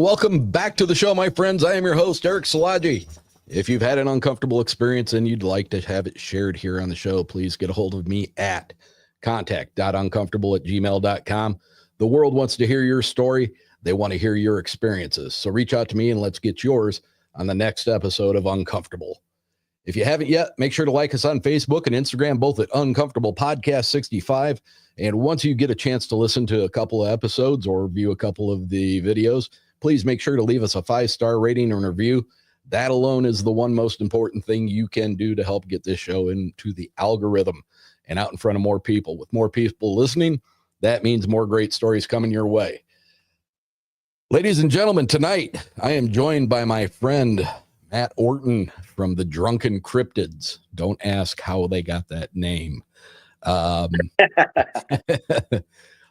welcome back to the show, my friends. I am your host, Eric Szilagyi. If you've had an uncomfortable experience and you'd like to have it shared here on the show, please get a hold of me at contact.uncomfortable@gmail.com. The world wants to hear your story. They want to hear your experiences. So reach out to me and let's get yours on the next episode of Uncomfortable. If you haven't yet, make sure to like us on Facebook and Instagram, both at Uncomfortable Podcast 65. And once you get a chance to listen to a couple of episodes or view a couple of the videos, please make sure to leave us a 5-star rating and review. That alone is the one most important thing you can do to help get this show into the algorithm and out in front of more people. With more people listening, that means more great stories coming your way. Ladies and gentlemen, tonight I am joined by my friend Matt Orton from the Drunken Cryptids. Don't ask how they got that name.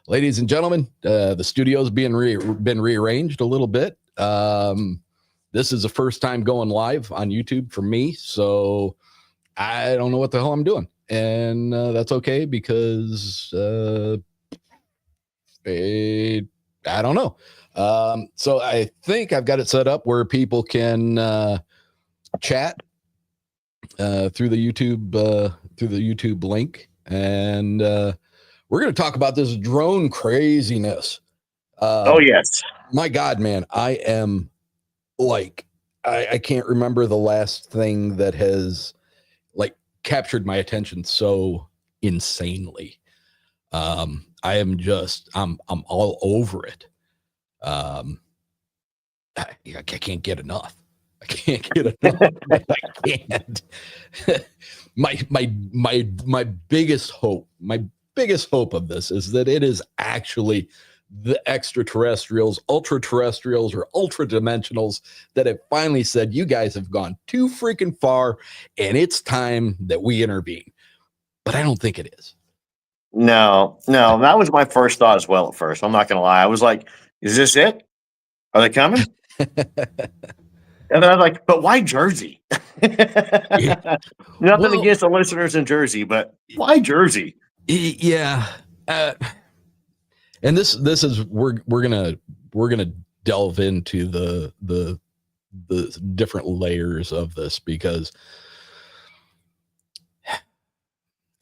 Ladies and gentlemen, the studio's been rearranged a little bit. This is the first time going live on YouTube for me, so I don't know what the hell I'm doing. And that's okay because I don't know. So I think I've got it set up where people can chat through the YouTube link, and we're going to talk about this drone craziness. Oh yes, my God, man, I am like I can't remember the last thing that has like captured my attention so insanely. I'm all over it. I can't get enough. I can't get enough. I can't. my biggest hope of this is that it is actually the extraterrestrials, ultra-terrestrials, or ultra-dimensionals that have finally said, you guys have gone too freaking far and it's time that we intervene. But I don't think it is. No, that was my first thought as well at first. I'm not going to lie. I was like, is this it? Are they coming? And then I was like, but why Jersey? Yeah. Nothing against the listeners in Jersey, but why Jersey? Yeah. And this is we're gonna delve into the different layers of this, because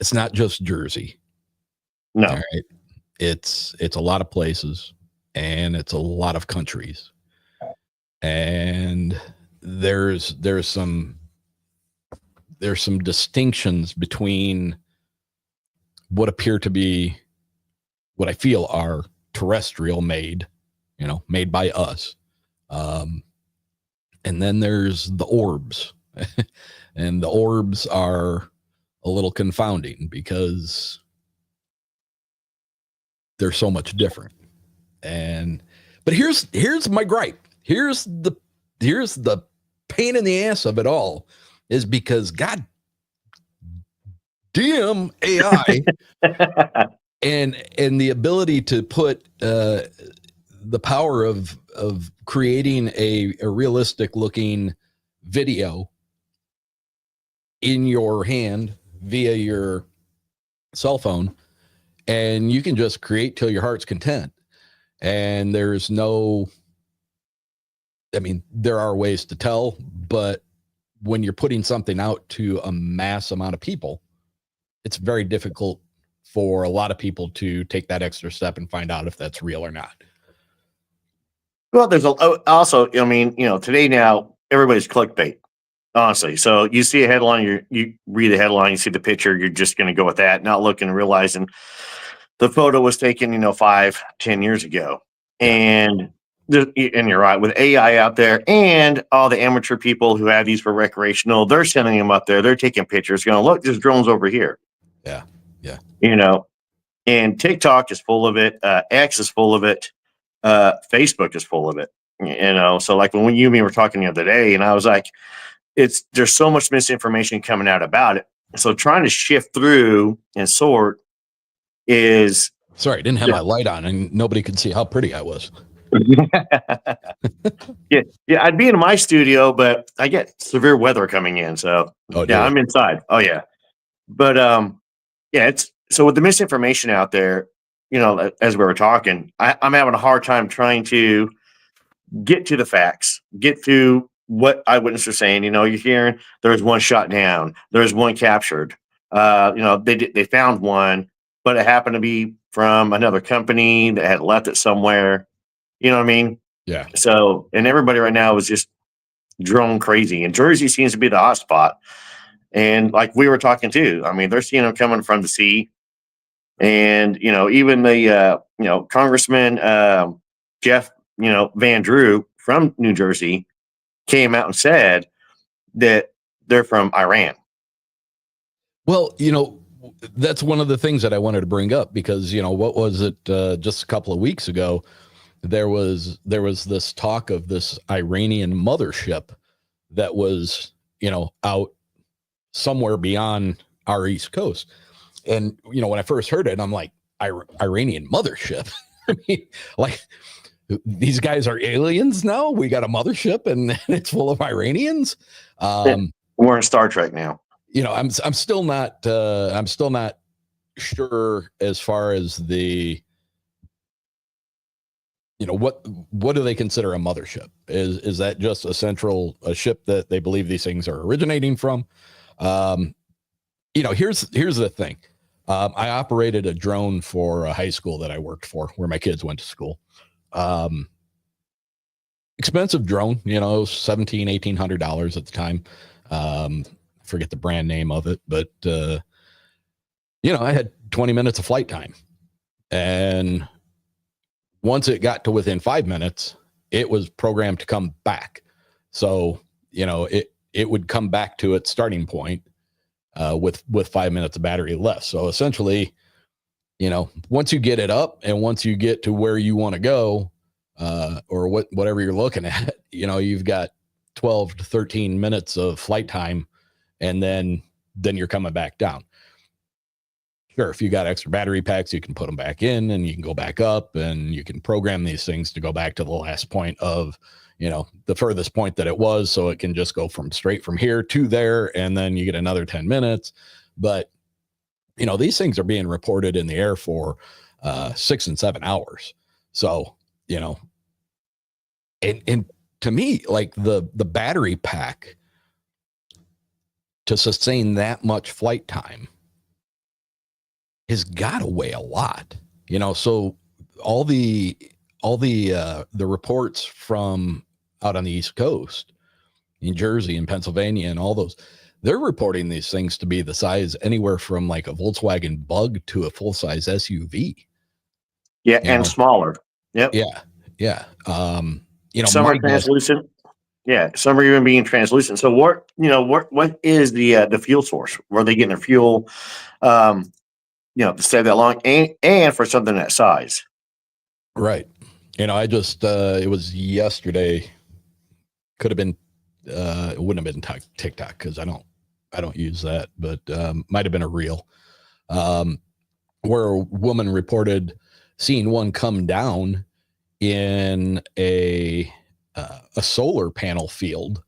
it's not just Jersey. No. All right. It's a lot of places and it's a lot of countries. And there's some distinctions between what appear to be, what I feel are terrestrial made by us. And then there's the orbs. And the orbs are a little confounding because they're so much different. But here's my gripe. Here's the pain in the ass of it all, is because God damn AI and the ability to put the power of creating a realistic looking video in your hand via your cell phone, and you can just create till your heart's content. And there's no, I mean, there are ways to tell, but when you're putting something out to a mass amount of people, it's very difficult for a lot of people to take that extra step and find out if that's real or not. Well, there's also, I mean, today now everybody's clickbait, honestly. So you see a headline, you read the headline, you see the picture, you're just going to go with that, not looking and realizing the photo was taken, 5-10 years ago. And you're right, with AI out there and all the amateur people who have these for recreational, they're sending them up there. They're taking pictures going, look, there's drones over here. Yeah. Yeah. And TikTok is full of it. X is full of it. Facebook is full of it. So like when you and me were talking the other day, and I was like, there's so much misinformation coming out about it. So trying to shift through and sort is. Sorry, I didn't have my light on and nobody could see how pretty I was. Yeah, I'd be in my studio, but I get severe weather coming in. So I'm inside. Oh yeah. But it's so with the misinformation out there, as we were talking, I'm having a hard time trying to get to the facts, get to what eyewitnesses are saying. You're hearing there's one shot down, there's one captured. They found one, but it happened to be from another company that had left it somewhere. You know what I mean? Yeah. So, and everybody right now is just drone crazy, and Jersey seems to be the hot spot. And like we were talking too, I mean, they're seeing them coming from the sea, and even the Congressman Jeff Van Drew from New Jersey came out and said that they're from Iran. Well, that's one of the things that I wanted to bring up because, what was it just a couple of weeks ago? There was this talk of this Iranian mothership that was, out somewhere beyond our East Coast. And, when I first heard it, I'm like, Iranian mothership. I mean, like, these guys are aliens now. We got a mothership and it's full of Iranians. We're in Star Trek now. I'm still not sure as far as the, what do they consider a mothership? Is that just a ship that they believe these things are originating from? Here's the thing. I operated a drone for a high school that I worked for where my kids went to school. Expensive drone, $1,700, $1,800 at the time. Forget the brand name of it, but, I had 20 minutes of flight time, and once it got to within 5 minutes, it was programmed to come back. So, it would come back to its starting point, with 5 minutes of battery left. So essentially, once you get it up and once you get to where you want to go, or whatever you're looking at, you've got 12 to 13 minutes of flight time, and then you're coming back down. Sure, if you got extra battery packs, you can put them back in and you can go back up, and you can program these things to go back to the last point of, the furthest point that it was. So it can just go straight from here to there, and then you get another 10 minutes. But, these things are being reported in the air for 6 and 7 hours. So, and to me, like the battery pack to sustain that much flight time has got to weigh a lot, so all the reports from out on the East Coast, in Jersey and Pennsylvania and all those, they're reporting these things to be the size anywhere from like a Volkswagen Bug to a full-size SUV. Yeah. And smaller. Yep. Yeah. Some are translucent. Yeah. Some are even being translucent. So what is the fuel source? Where are they getting their fuel? To stay that long and for something that size. Right. I just, it was yesterday, could have been, it wouldn't have been TikTok, cause I don't use that, but, might've been a reel, where a woman reported seeing one come down in a solar panel field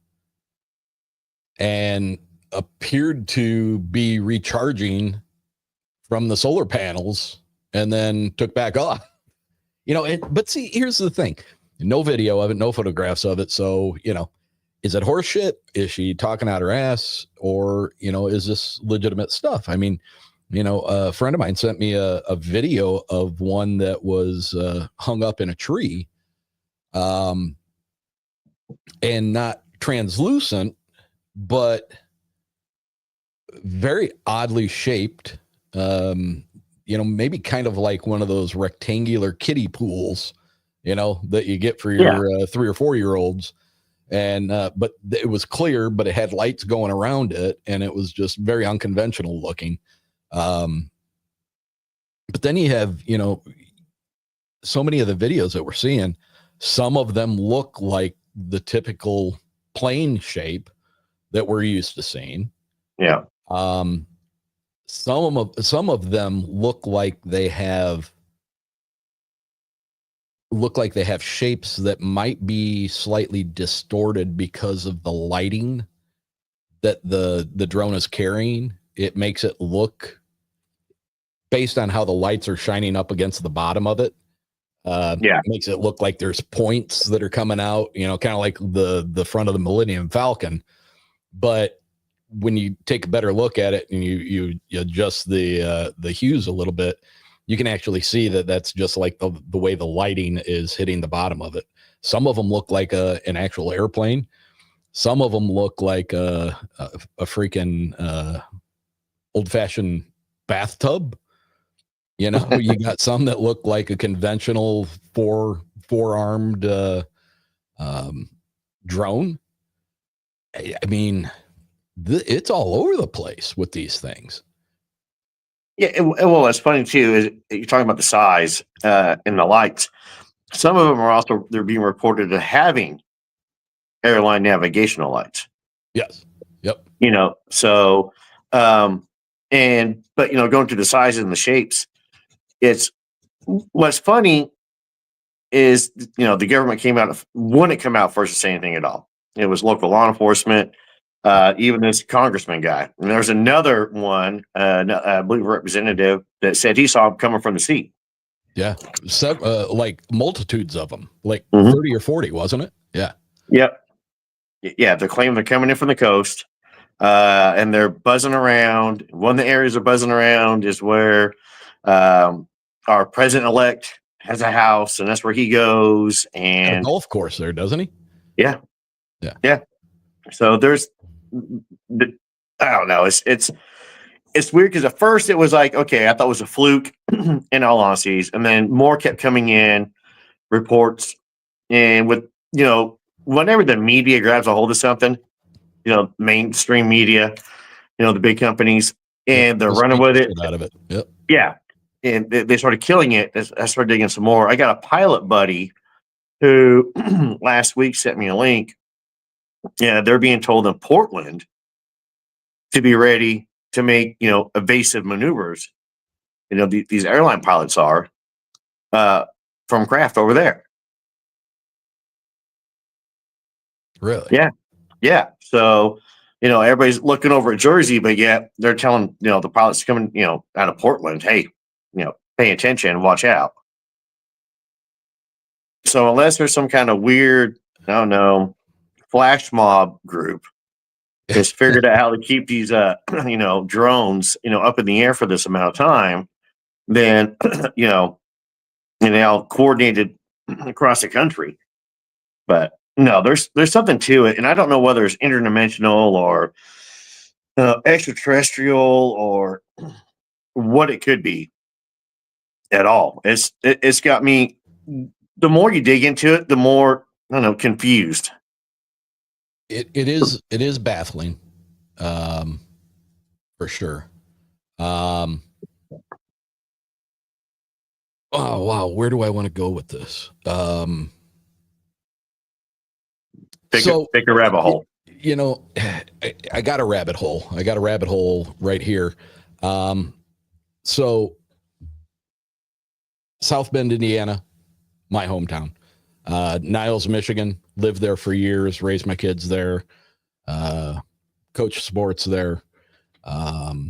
and appeared to be recharging from the solar panels and then took back off, but see, here's the thing. No video of it, no photographs of it. So, is it horse shit? Is she talking out her ass, or, is this legitimate stuff? I mean, a friend of mine sent me a video of one that was hung up in a tree, and not translucent, but very oddly shaped. Maybe kind of like one of those rectangular kiddie pools, that you get for your 3 or 4 year olds. And, but it was clear, but it had lights going around it, and it was just very unconventional looking. But then you have, so many of the videos that we're seeing, some of them look like the typical plane shape that we're used to seeing. Yeah. Some of them look like they have shapes that might be slightly distorted because of the lighting that the drone is carrying. It makes it look, based on how the lights are shining up against the bottom of it, Makes it look like there's points that are coming out, kind of like the front of the Millennium Falcon. But when you take a better look at it and you adjust the hues a little bit, you can actually see that that's just like the way the lighting is hitting the bottom of it. Some of them look like an actual airplane. Some of them look like a freaking old-fashioned bathtub. You got some that look like a conventional four-armed drone. I mean, it's all over the place with these things. Yeah, well, what's funny too is you're talking about the size and the lights. Some of them are also they're being reported to having airline navigational lights. Yes. Yep. So but going through the sizes and the shapes, it's what's funny is the government wouldn't come out first to say anything at all. It was local law enforcement. Even this congressman guy. And there's another one, I believe, representative that said he saw him coming from the sea. Yeah, like multitudes of them, like 30 or 40, wasn't it? Yeah. Yep. Yeah, they're claiming they're coming in from the coast, and they're buzzing around. One of the areas they're buzzing around is where our president-elect has a house, and that's where he goes. And a golf course there, doesn't he? Yeah. So there's, I don't know. It's weird because at first it was like, okay, I thought it was a fluke in all honesty. And then more kept coming in reports. And with, whenever the media grabs a hold of something, mainstream media, the big companies, and they're running with it. Out of it. Yep. Yeah. And they started killing it. I started digging some more. I got a pilot buddy who last week sent me a link. Yeah, they're being told in Portland to be ready to make, evasive maneuvers. These airline pilots are from craft over there. Really? Yeah. So, everybody's looking over at Jersey, but yet they're telling, the pilots coming, out of Portland, hey, pay attention, watch out. So unless there's some kind of weird, I don't know, flash mob group has figured out how to keep these drones up in the air for this amount of time, then coordinated across the country. But no, there's something to it, and I don't know whether it's interdimensional or extraterrestrial or what it could be at all. It's got me, the more you dig into it, the more, I don't know, confused. It is baffling, for sure. Oh wow, where do I want to go with this? Pick a rabbit hole. I got a rabbit hole. I got a rabbit hole right here. So South Bend, Indiana, my hometown. Niles, Michigan, lived there for years, raised my kids there, coach sports there. About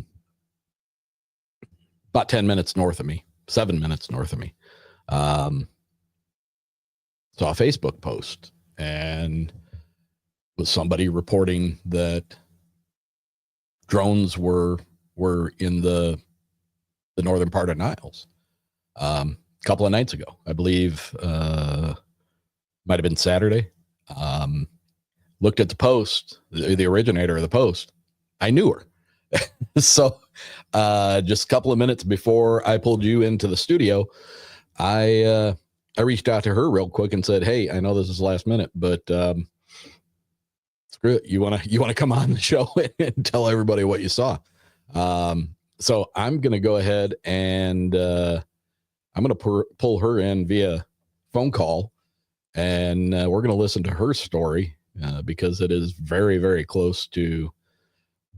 10 minutes north of me, 7 minutes north of me. Saw a Facebook post, and was somebody reporting that drones were in the northern part of Niles. A couple of nights ago, I believe, might have been Saturday. Looked at the post, the originator of the post. I knew her. So just a couple of minutes before I pulled you into the studio, I reached out to her real quick and said, hey, I know this is last minute, but screw it. You want to come on the show and tell everybody what you saw. So I'm going to go ahead and I'm going to pull her in via phone call, and we're going to listen to her story because it is very, very close to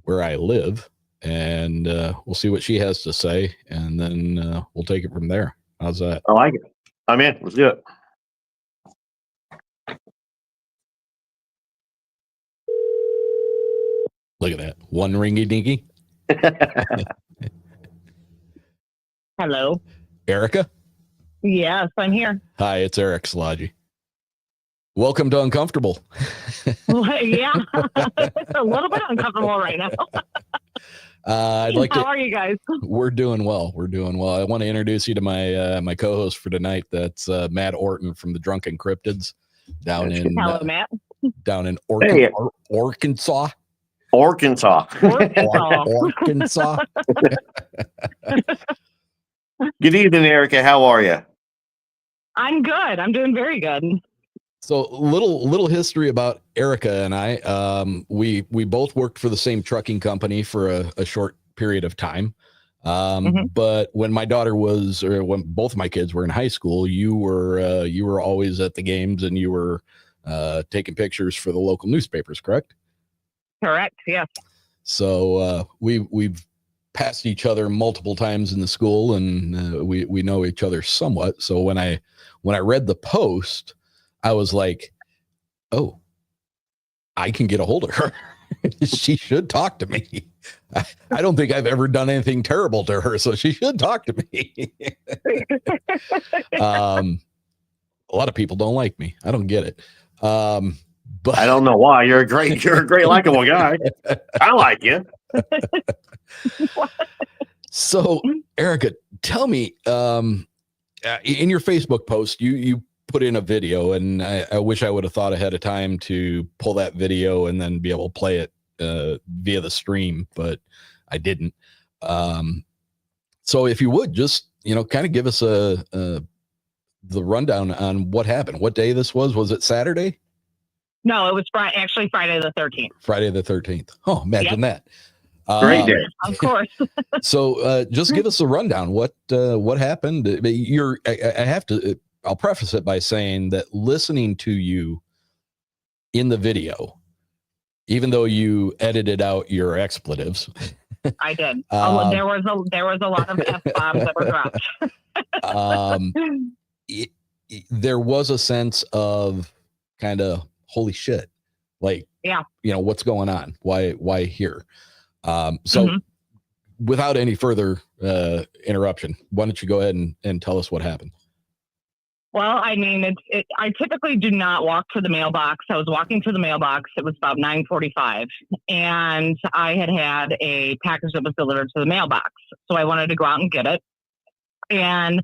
where I live, and we'll see what she has to say, and then we'll take it from there. How's that? I like it. I'm in. Let's do it. Look at that. One ringy dinky. Hello. Erica? Yes, I'm here. Hi, it's Eric Szilagyi. Welcome to Uncomfortable. Yeah, it's a little bit uncomfortable right now. I'd like How to. are you guys? We're doing well. We're doing well. I want to introduce you to my my co-host for tonight. That's Matt Orton from the Drunken Cryptids down in Hello, Matt. down in Hey. Arkansas. Arkansas. Arkansas. Good evening, Erica. How are you? I'm good. I'm doing very good. So little history about Erica and I. We both worked for the same trucking company for a short period of time. But when my daughter was, or when both my kids were in high school, you were always at the games and you were taking pictures for the local newspapers, correct? Correct. Yes. So we've passed each other multiple times in the school, and we know each other somewhat. So when I read the post, I was like, oh, I can get a hold of her. She should talk to me. I don't think I've ever done anything terrible to her, so she should talk to me. A lot of people don't like me. I don't get it. But I don't know why. You're a great likable guy. I like you. So, Erica, tell me, in your Facebook post, you put in a video, and I wish I would have thought ahead of time to pull that video and then be able to play it via the stream, but I didn't. So if you would just, kind of give us the rundown on what happened, what day this was it Saturday? No, it was actually Friday the 13th. Friday the 13th. Oh, imagine that. Great day. Of course. So just give us a rundown. What happened? I have to, I'll preface it by saying that listening to you in the video, even though you edited out your expletives, I did. There was a lot of F-bombs that were dropped. There was a sense of kind of holy shit, like, yeah, what's going on? Why here? So without any further interruption, why don't you go ahead and tell us what happened? Well, I mean, I typically do not walk to the mailbox. I was walking to the mailbox. It was about 9:45, and I had a package that was delivered to the mailbox. So I wanted to go out and get it. And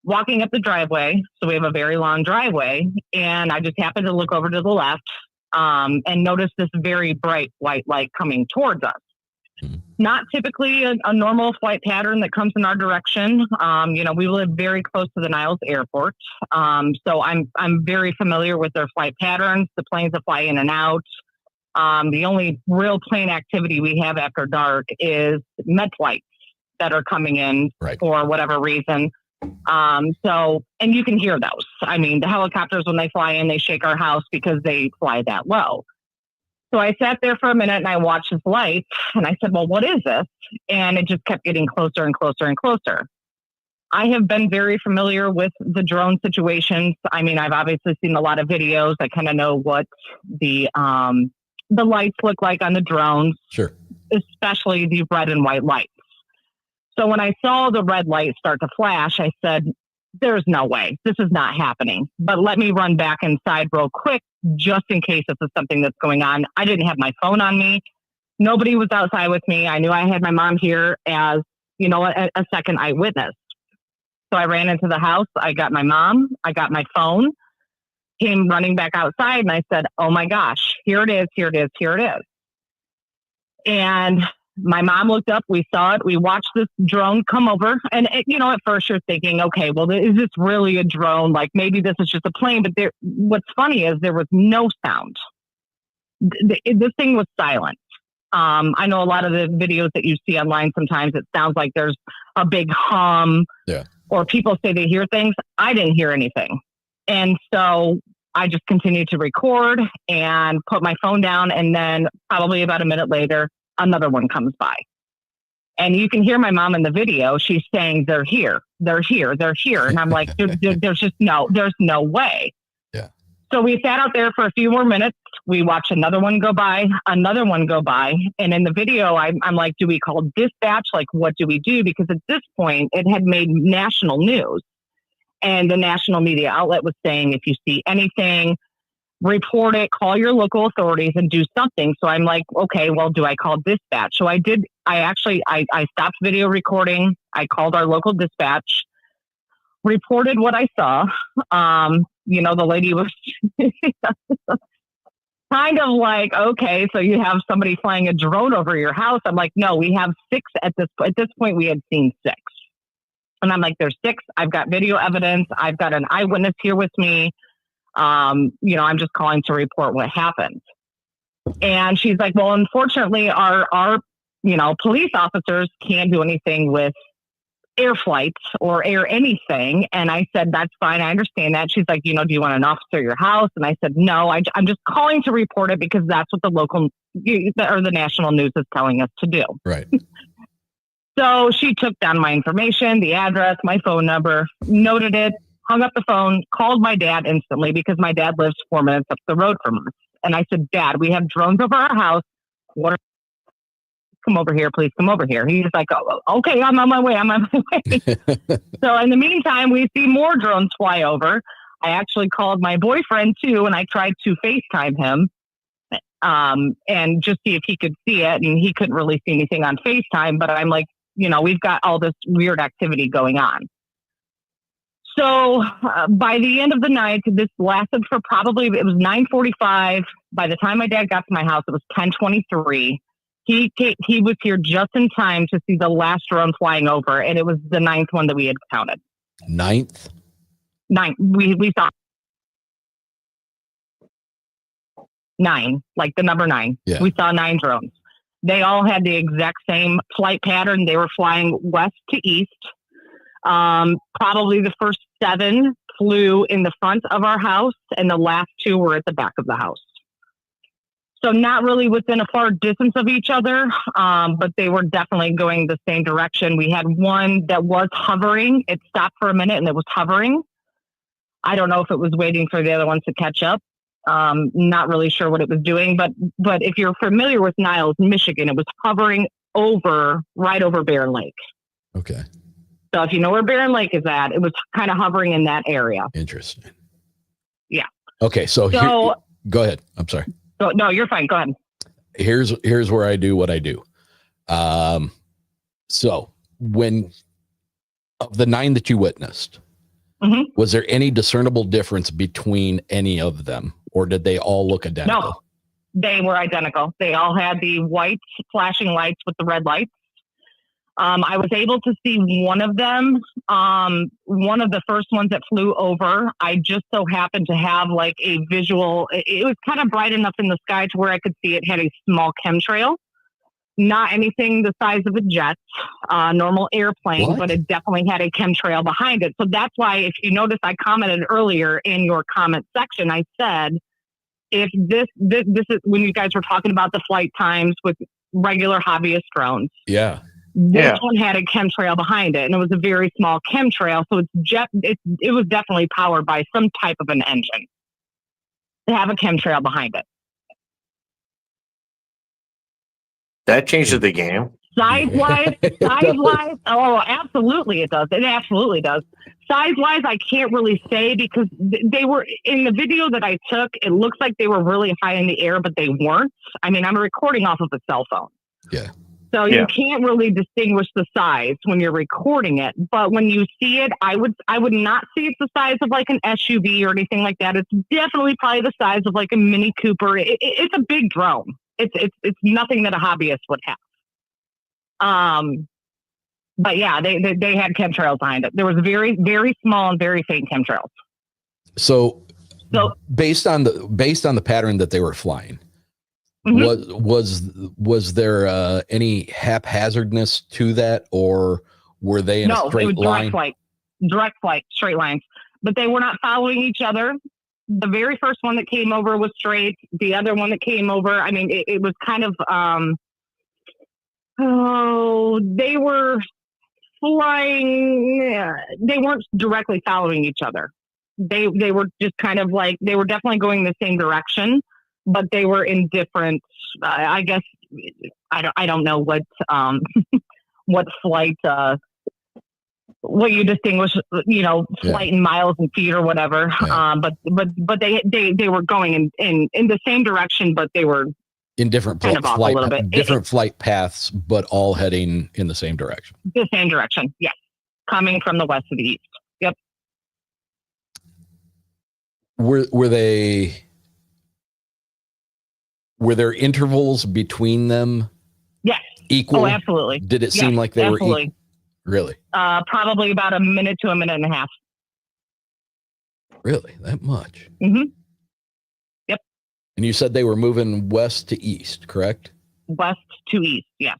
walking up the driveway, so we have a very long driveway, and I just happened to look over to the left and notice this very bright white light coming towards us. Not typically a normal flight pattern that comes in our direction. We live very close to the Niles Airport. So I'm very familiar with their flight patterns, the planes that fly in and out. The only real plane activity we have after dark is med flights that are coming in for whatever reason. And you can hear those. I mean, the helicopters, when they fly in, they shake our house because they fly that low. So I sat there for a minute and I watched this light and I said, well, what is this? And it just kept getting closer and closer and closer. I have been very familiar with the drone situations. I mean, I've obviously seen a lot of videos. I kind of know what the lights look like on the drones, sure, especially the red and white lights. So when I saw the red light start to flash, I said, there's no way. This is not happening. But let me run back inside real quick, just in case this is something that's going on. I didn't have my phone on me. Nobody was outside with me. I knew I had my mom here as, a second eyewitness. So I ran into the house. I got my mom. I got my phone, came running back outside, and I said, oh my gosh, here it is, here it is, here it is. And my mom looked up, we saw it, we watched this drone come over. And, at first you're thinking, okay, well, is this really a drone? Like maybe this is just a plane. But what's funny is there was no sound. This thing was silent. I know a lot of the videos that you see online, sometimes it sounds like there's a big hum or people say they hear things. I didn't hear anything. And so I just continued to record and put my phone down. And then probably about a minute later, another one comes by. And you can hear my mom in the video. She's saying, they're here, they're here, they're here. And I'm like, there's no way. Yeah. So we sat out there for a few more minutes. We watched another one go by, another one go by. And in the video, I'm like, do we call dispatch? Like, what do we do? Because at this point, it had made national news. And the national media outlet was saying, if you see anything, report it, call your local authorities and do something. So I'm like, okay, well, do I call dispatch? So I did. I stopped video recording. I called our local dispatch, reported what I saw. The lady was kind of like, okay, so you have somebody flying a drone over your house. I'm like, no, we have 6 at this point. We had seen 6. And I'm like, there's 6. I've got video evidence. I've got an eyewitness here with me. I'm just calling to report what happened. And she's like, well, unfortunately, our police officers can't do anything with air flights or air anything. And I said, that's fine. I understand that. She's like, do you want an officer at your house? And I said, no, I'm just calling to report it because that's what the local or the national news is telling us to do. Right. So she took down my information, the address, my phone number, noted it, hung up the phone, called my dad instantly because my dad lives 4 minutes up the road from us. And I said, Dad, we have drones over our house. Come over here, please come over here. He's like, oh, okay, I'm on my way. So in the meantime, we see more drones fly over. I actually called my boyfriend too, and I tried to FaceTime him and just see if he could see it. And he couldn't really see anything on FaceTime, but I'm like, we've got all this weird activity going on. So by the end of the night, this lasted for it was 9:45. By the time my dad got to my house, it was 10:23. He was here just in time to see the last drone flying over, and it was the 9th one that we had counted. 9th? 9. We saw 9, like the number 9. Yeah. We saw 9 drones. They all had the exact same flight pattern. They were flying west to east. Probably the first 7 flew in the front of our house, and the last 2 were at the back of the house. So not really within a far distance of each other, but they were definitely going the same direction. We had one that was hovering. It stopped for a minute and it was hovering. I don't know if it was waiting for the other ones to catch up. Not really sure what it was doing, but if you're familiar with Niles, Michigan, it was hovering right over Bear Lake. Okay. So if you know where Barron Lake is at, it was kind of hovering in that area. Interesting. Yeah. Okay. So go ahead. I'm sorry. No, you're fine. Go ahead. Here's where I do what I do. So when of the 9 that you witnessed, was there any discernible difference between any of them, or did they all look identical? No, they were identical. They all had the white flashing lights with the red lights. I was able to see one of them, one of the first ones that flew over. I just so happened to have like a visual. It was kind of bright enough in the sky to where I could see it had a small chemtrail. Not anything the size of a jet, normal airplane, but it definitely had a chemtrail behind it. So that's why, if you notice, I commented earlier in your comment section, I said, if this is when you guys were talking about the flight times with regular hobbyist drones. Yeah. This one had a chemtrail behind it, and it was a very small chemtrail. So it was definitely powered by some type of an engine to have a chemtrail behind it. That changes the game. Size-wise, oh, absolutely it does. It absolutely does. Size-wise, I can't really say because they were, in the video that I took, it looks like they were really high in the air, but they weren't. I mean, I'm recording off of a cell phone. Yeah. So you can't really distinguish the size when you're recording it. But when you see it, I would not see it the size of like an SUV or anything like that. It's definitely probably the size of like a Mini Cooper. It's a big drone. It's nothing that a hobbyist would have. But yeah, they had chemtrails behind it. There was very, very small and very faint chemtrails. So based on the pattern that they were flying, was there any haphazardness to that, or were they in a straight line? Direct flight, straight lines, but they were not following each other. The very first one that came over was straight. The other one that came over, I mean, it was kind of, they were flying. They weren't directly following each other. They were just kind of like, they were definitely going the same direction, but they were in different, I guess, I don't know what, what flight, what you distinguish, flight in miles and feet or whatever. Yeah. But they were going in the same direction, but they were in different kind of off a little bit. different flight paths, but all heading in the same direction. The same direction, yes. Coming from the west to the east. Yep. Were there intervals between them? Yes. Equal? Oh, absolutely. Did it seem like they were equal? Really? Probably about a minute to a minute and a half. Really? That much? Mm-hmm. Yep. And you said they were moving west to east, correct? West to east, yeah.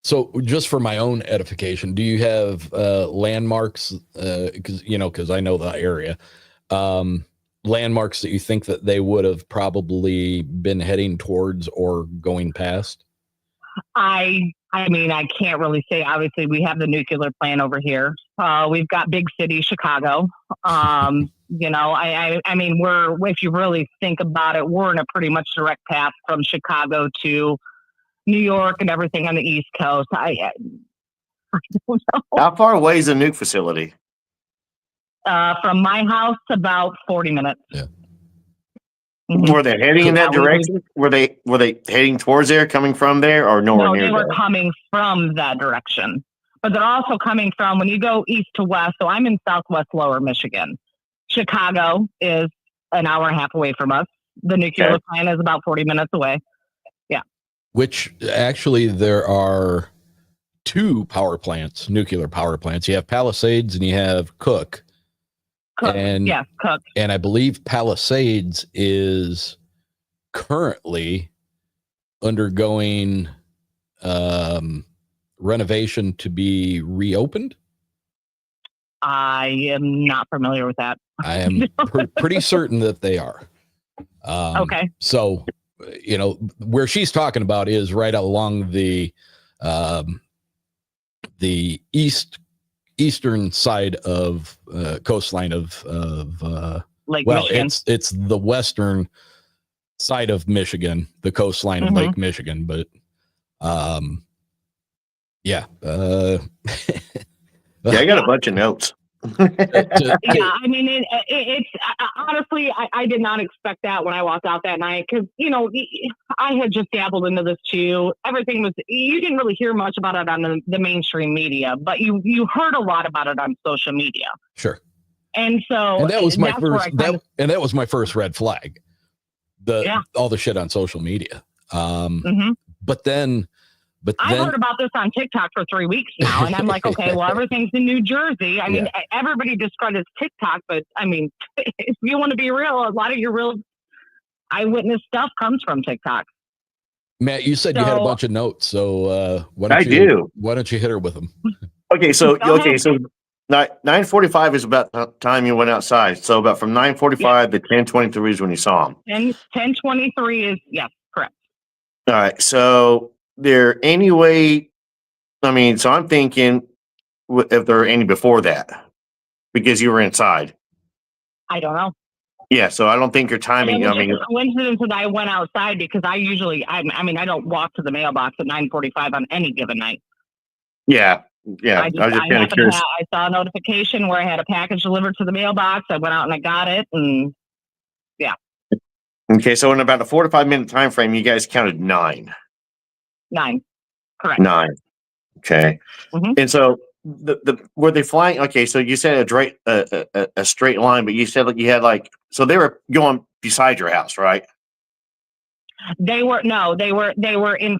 So just for my own edification, do you have landmarks? Because I know the area. Landmarks that you think that they would have probably been heading towards or going past? I mean, I can't really say. Obviously, we have the nuclear plant over here. We've got big city, Chicago. I mean, if you really think about it, we're in a pretty much direct path from Chicago to New York and everything on the East Coast. I don't know. How far away is the nuke facility? From my house, about 40 minutes. Yeah. Mm-hmm. Were they heading in that direction? Were they heading towards there, coming from there, or nowhere near? No, they were coming from that direction. But they're also coming from, when you go east to west, so I'm in southwest lower Michigan. Chicago is an hour and a half away from us. The nuclear plant is about 40 minutes away. Yeah. Which actually there are two nuclear power plants. You have Palisades and you have Cook. Cook. And Cook. And I believe Palisades is currently undergoing renovation to be reopened. I am not familiar with that. I am pretty certain that they are. Okay. So, where she's talking about is right along the eastern side of coastline of Lake Michigan. It's the western side of Michigan, the coastline of Lake Michigan, but I got a bunch of notes. I mean, it's honestly, I did not expect that when I walked out that night, because I had just dabbled into this too. Everything was, you didn't really hear much about it on the mainstream media, but you heard a lot about it on social media. Sure. And so, and that was my first, that was my first red flag. All the shit on social media. But then I've heard about this on TikTok for 3 weeks now, and I'm like, okay, well, everything's in New Jersey. I mean, everybody discredits TikTok, but I mean, if you want to be real, a lot of your real eyewitness stuff comes from TikTok. Matt, you said you had a bunch of notes, so why don't you hit her with them? Okay, so 9:45 is about the time you went outside. So about from 9:45 to 10:23 is when you saw him. And 10:23 is correct. All right, so. There any way? I mean, so I'm thinking if there are any before that, because you were inside. I don't know. Yeah, so I don't think your timing. I mean, coincidence that I went outside, because I usually, I don't walk to the mailbox at 9:45 on any given night. Yeah. I was just kind of curious. I saw a notification where I had a package delivered to the mailbox. I went out and I got it, and Okay, so in about a 4 to 5 minute time frame, you guys counted 9. 9, correct. 9. Okay. And so were they flying? Okay, so you said a straight line, but you said you had so they were going beside your house, right? They were in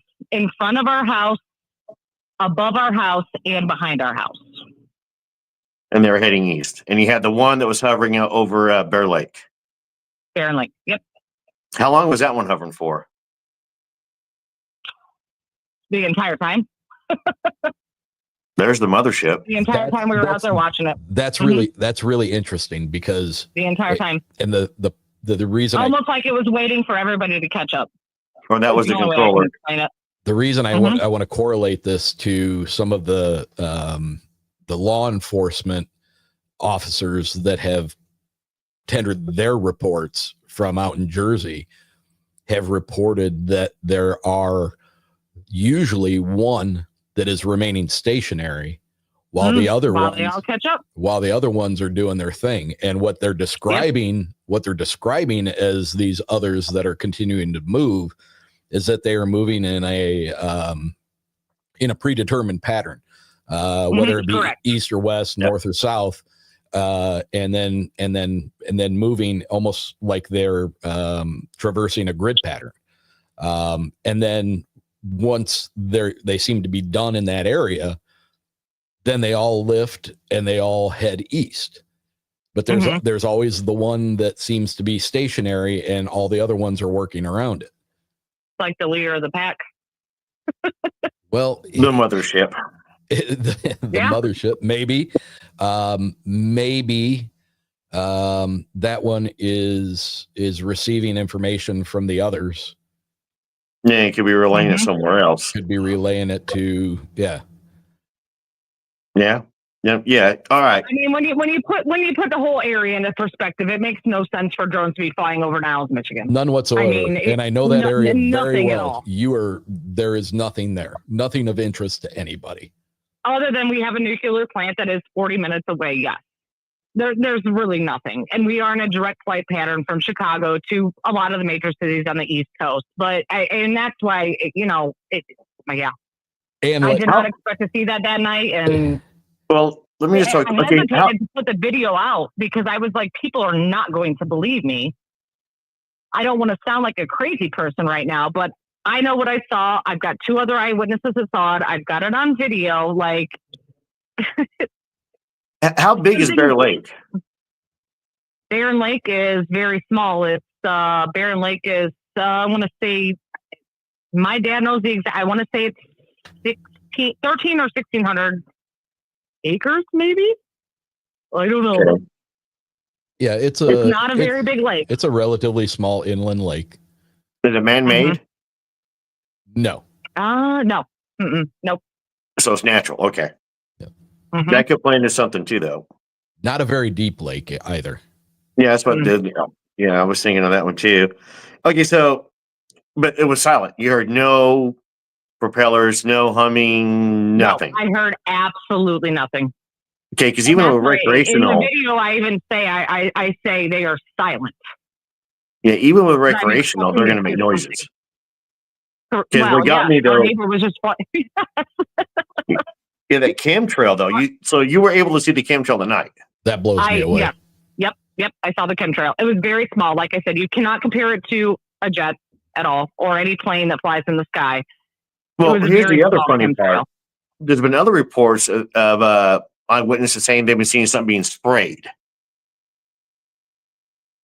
front of our house, above our house, and behind our house. And they were heading east. And you had the one that was hovering out over Bear Lake. Bear Lake, yep. How long was that one hovering for? The entire time. There's the mothership. The entire time we were out there watching it. That's really interesting, because the entire time. And the reason almost like it was waiting for everybody to catch up. Or that was the controller. The reason I want to correlate this to some of the law enforcement officers that have tendered their reports from out in Jersey have reported that there are usually one that is remaining stationary, while the other while ones, they all catch up. while the other ones are doing their thing. And what they're describing, as these others that are continuing to move, is that they are moving in a predetermined pattern, whether it be Correct. east or west, north or south, and then moving almost like they're traversing a grid pattern. And then once they seem to be done in that area, then they all lift and they all head east. But there's always the one that seems to be stationary, and all the other ones are working around it. Like the leader of the pack. Well, The mothership. the mothership, maybe that one is receiving information from the others. Yeah, it could be relaying it somewhere else. Could be relaying it to Yeah. All right. I mean, when you put the whole area into perspective, it makes no sense for drones to be flying over Niles, Michigan. None whatsoever. I mean, and I know that area very nothing at well. all. There is nothing there, nothing of interest to anybody. Other than we have a nuclear plant that is 40 minutes away. Yes. There's really nothing. And we are in a direct flight pattern from Chicago to a lot of the major cities on the East Coast. And that's why, And I did not expect to see that night. And well, let me just talk. I hesitated to put the video out because I was like, people are not going to believe me. I don't want to sound like a crazy person right now, but I know what I saw. I've got 2 other eyewitnesses that saw it. I've got it on video. Like, how big is Bear Lake? Barren Lake is very small. It's Barren Lake is I want to say, my dad knows the exact. I want to say it's 13 or 1,600 acres, maybe. I don't know. Okay. Yeah, it's not a very big lake. It's a relatively small inland lake. Is it man-made? No. No. Nope. So it's natural. Okay. Yeah. That could play into something too, though. Not a very deep lake either. Yeah, that's what did. Yeah, I was thinking of that one too. Okay, so, but it was silent. You heard no propellers, no humming, nothing. No, I heard absolutely nothing. Okay, because even with recreational, in the video, I even say I say they are silent. Yeah, even with recreational, they're going to make noises. Well, what got me though, our neighbor was just yeah, that chemtrail though. You were able to see the chemtrail tonight. That blows me away. Yep. I saw the chemtrail. It was very small. Like I said, you cannot compare it to a jet at all or any plane that flies in the sky. Well, here's the other funny part. There's been other reports of eyewitnesses saying they've been seeing something being sprayed.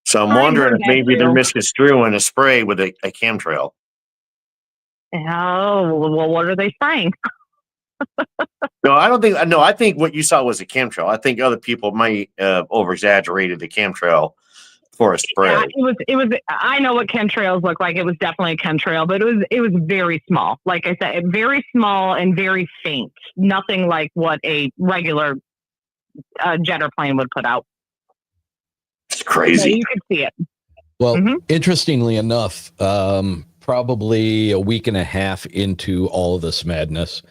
So I'm wondering if maybe they're misconstruing a spray with a chemtrail. Oh, well, what are they spraying? No, I don't think. No, I think what you saw was a chemtrail. I think other people might over exaggerated the chemtrail for a spray. Yeah, it was. I know what chemtrails look like. It was definitely a chemtrail, but it was very small. Like I said, very small and very faint. Nothing like what a regular jet or plane would put out. It's crazy. Yeah, you could see it. Well, interestingly enough, probably a week and a half into all of this madness,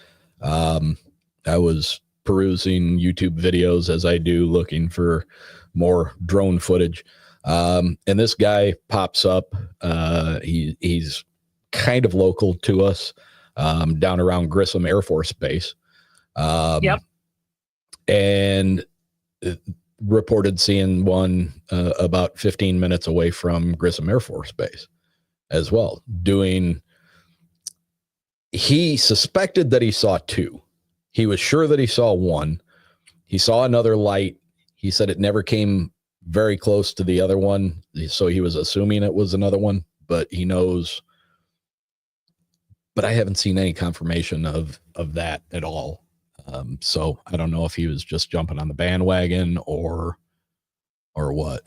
I was perusing YouTube videos as I do, looking for more drone footage. And this guy pops up. He's kind of local to us, down around Grissom Air Force Base. And reported seeing one about 15 minutes away from Grissom Air Force Base as well. He suspected that he saw 2. He was sure that he saw 1. He saw another light. He said it never came very close to the other one, so he was assuming it was another one, but he knows. But I haven't seen any confirmation of that at all. So I don't know if he was just jumping on the bandwagon or what.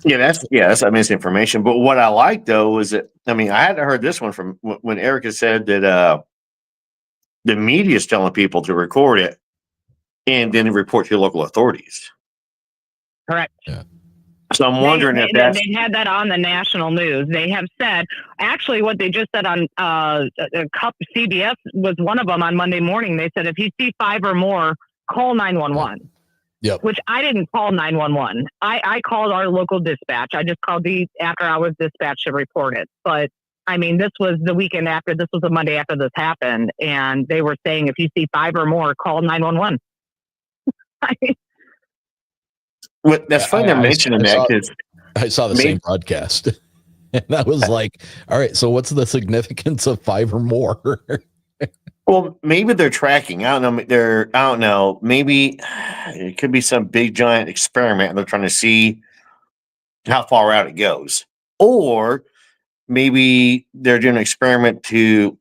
That's misinformation. But what I like though is that I hadn't heard this one from when Erica said that the media is telling people to record it and then report to your local authorities. Correct. Yeah. So I'm wondering if that's they had that on the national news. They have said, actually, what they just said on CBS was one of them on Monday morning. They said, if you see 5 or more, call 911. Yep. Which I didn't call 911. I called our local dispatch. I just called the after hours dispatch to report it. But I mean, this was the weekend after. This was the Monday after this happened, and they were saying, if you see 5 or more, call 911. that's funny they're mentioning that because I saw the same broadcast. And I was like, all right, so what's the significance of 5 or more? Well, maybe they're tracking. I don't know. I don't know. Maybe it could be some big giant experiment. And they're trying to see how far out it goes, or maybe they're doing an experiment to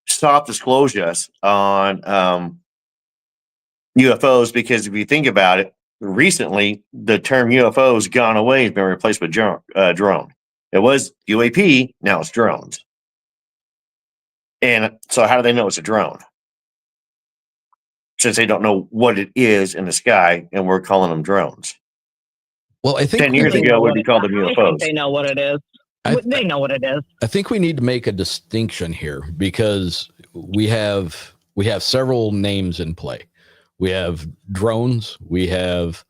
stop disclosures on UFOs. Because if you think about it, recently the term UFO has gone away, has been replaced with drone. It was UAP, now it's drones. And so how do they know it's a drone? Since they don't know what it is in the sky, and we're calling them drones. Well, I think 10 years ago, we'd be called them UFOs. I think they know what it is. They know what it is. I think we need to make a distinction here because we have several names in play. We have drones, we have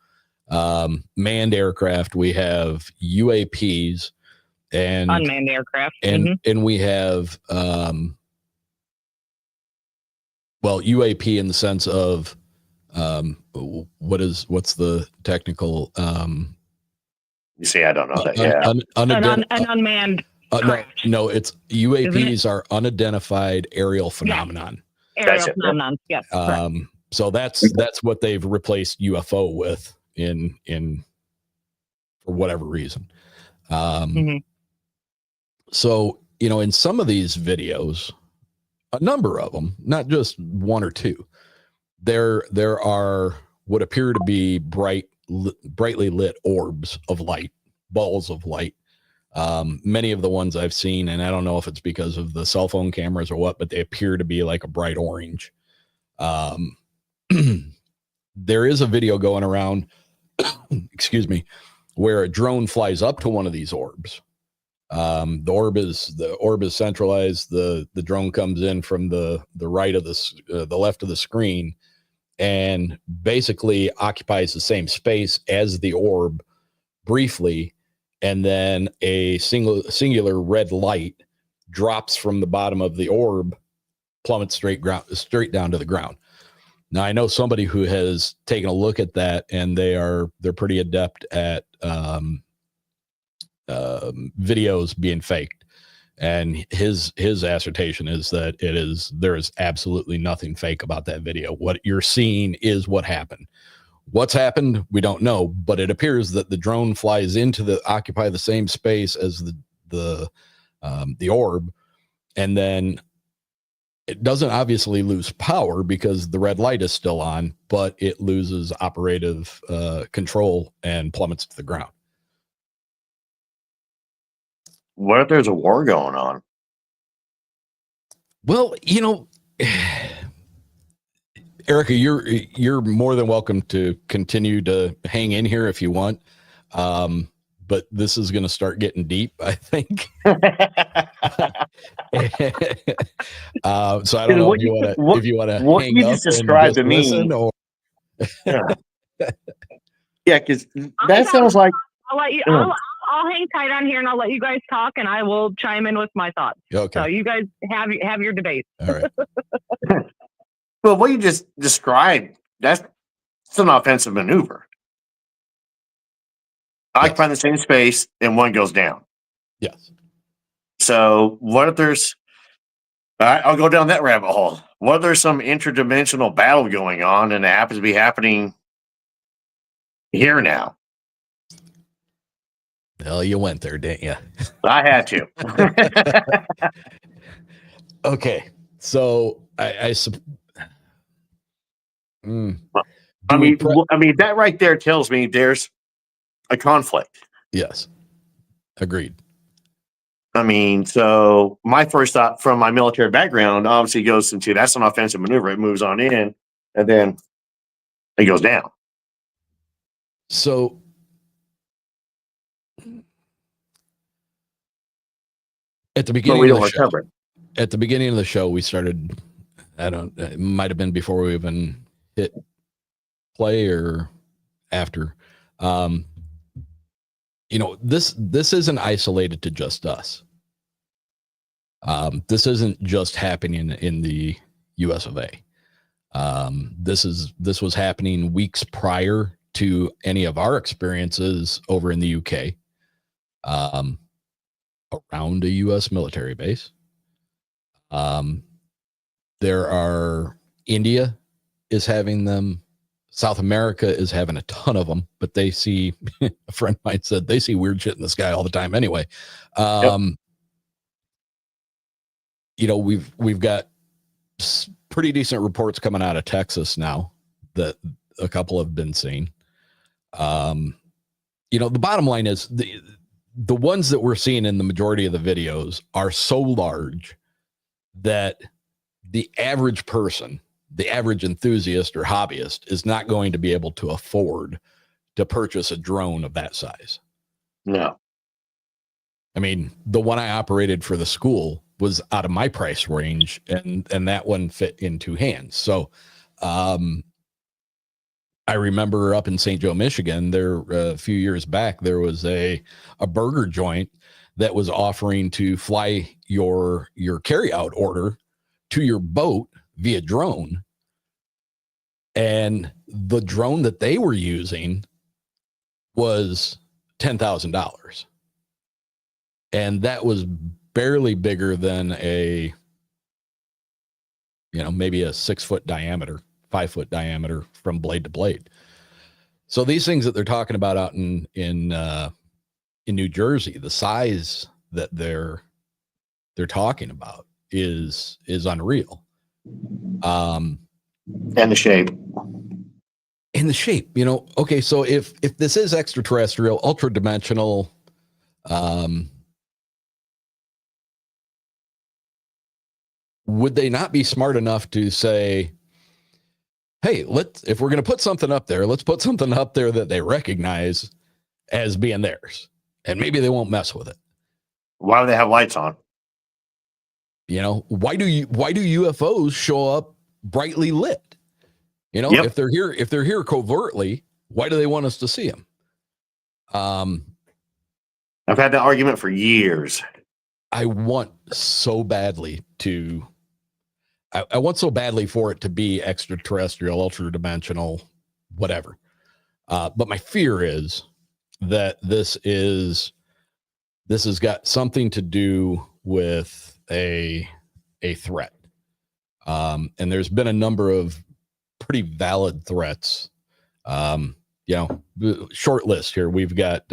manned aircraft, we have UAPs, and unmanned aircraft, and we have UAP in the sense of what's the technical you see, I don't know that. An unmanned no, it's UAPs are unidentified aerial phenomenon. Aerial phenomenon, yes. So that's what they've replaced UFO with in for whatever reason. So, in some of these videos, a number of them, not just one or two, there are what appear to be brightly lit orbs of light, balls of light. Many of the ones I've seen, and I don't know if it's because of the cell phone cameras or what, but they appear to be like a bright orange. There is a video going around, excuse me, where a drone flies up to one of these orbs. The orb is centralized. The drone comes in from the right of the left of the screen and basically occupies the same space as the orb briefly. And then a singular red light drops from the bottom of the orb, plummets straight down to the ground. Now I know somebody who has taken a look at that, and they're pretty adept at videos being faked, and his assertion is that there is absolutely nothing fake about that video. What you're seeing is what happened. What's happened, we don't know, but it appears that the drone flies occupy the same space as the orb, and then it doesn't obviously lose power because the red light is still on, but it loses operative control and plummets to the ground. What if there's a war going on? Well, Erica, you're more than welcome to continue to hang in here if you want. But this is going to start getting deep, I think. So I don't know if you want to what hang you up just described to me. Or yeah, because that sounds like I'll let you. I'll hang tight on here and I'll let you guys talk, and I will chime in with my thoughts. Okay. So you guys have your debate. All right. Well, what you just described, it's an offensive maneuver. Occupying the same space and one goes down. Yes. So what if there's, I'll go down that rabbit hole. What if there's some interdimensional battle going on and it happens to be happening here now? Well, you went there, didn't you? I had to. Okay. So I mean, that right there tells me there's a conflict. Yes. Agreed. I mean, so my first thought from my military background obviously goes into that's an offensive maneuver. It moves on in and then it goes down. So At the but beginning we of don't the show, recover it. at the beginning of the show, we started, it might have been before we even hit play or after. This isn't isolated to just us. This isn't just happening in the US of A. This was happening weeks prior to any of our experiences over in the UK, around a US military base. India is having them. South America is having a ton of them, but they see, a friend of mine said they see weird shit in the sky all the time anyway. We've got pretty decent reports coming out of Texas now that a couple have been seen. The bottom line is the ones that we're seeing in the majority of the videos are so large that the average person, the average enthusiast or hobbyist, is not going to be able to afford to purchase a drone of that size. No. I mean, the one I operated for the school was out of my price range, and that one fit in two hands. So I remember up in St. Joe, Michigan, there a few years back, there was a burger joint that was offering to fly your carryout order to your boat via drone. And the drone that they were using was $10,000. And that was barely bigger than maybe a 6 foot diameter, 5 foot diameter from blade to blade. So these things that they're talking about out in New Jersey, the size that they're talking about is unreal. And the shape. Okay, so if this is extraterrestrial, ultra dimensional, would they not be smart enough to say, hey, if we're going to put something up there, let's put something up there that they recognize as being theirs, and maybe they won't mess with it. Why do they have lights on? Why do UFOs show up brightly lit? Yep. If they're here covertly, why do they want us to see them? I've had that argument for years. I want so badly for it to be extraterrestrial, ultra dimensional, whatever. But my fear is that this has got something to do with a threat. And there's been a number of pretty valid threats. Short list here. We've got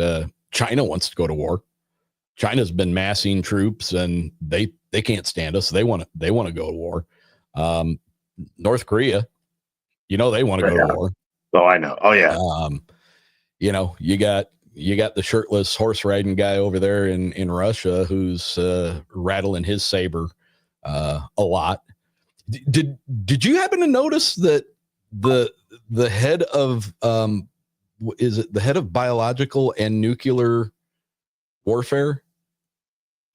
China wants to go to war. China's been massing troops, and they can't stand us. They want to go to war. North Korea, they want to go to war. Oh, I know. Oh, yeah. You got the shirtless horse riding guy over there in Russia who's rattling his saber a lot. Did you happen to notice that the head of is it the head of biological and nuclear warfare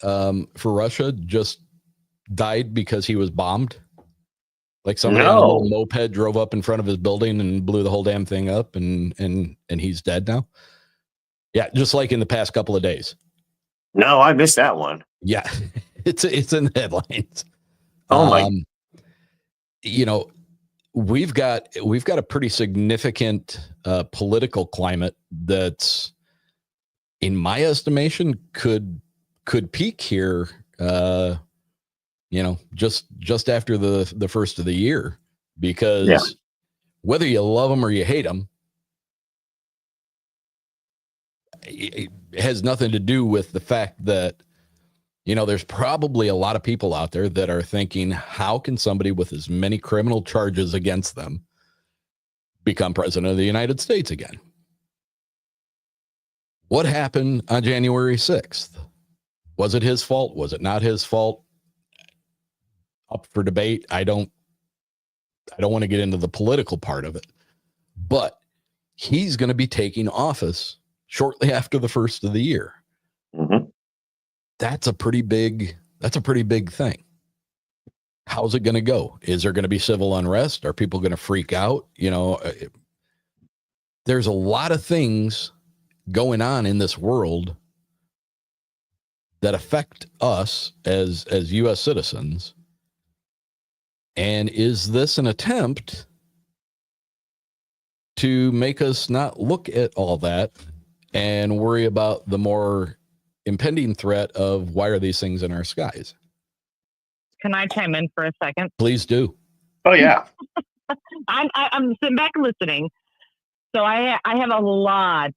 for Russia just died because he was bombed? Like somebody on a little moped drove up in front of his building and blew the whole damn thing up, and he's dead now. Yeah, just like in the past couple of days. No, I missed that one. Yeah, it's in the headlines. Oh my! We've got a pretty significant political climate that's, in my estimation, could peak here. Just after the first of the year, because whether you love them or you hate them, it has nothing to do with the fact that, there's probably a lot of people out there that are thinking, how can somebody with as many criminal charges against them become president of the United States again? What happened on January 6th? Was it his fault? Was it not his fault? Up for debate. I don't want to get into the political part of it, but he's going to be taking office shortly after the first of the year. Mm-hmm. that's a pretty big thing. How's it going to go? Is there going to be civil unrest? Are people going to freak out? There's a lot of things going on in this world that affect us as U.S. citizens. And is this an attempt to make us not look at all that and worry about the more impending threat of why are these things in our skies? Can I chime in for a second? Please do. Oh yeah. I'm sitting back listening. So I have a lot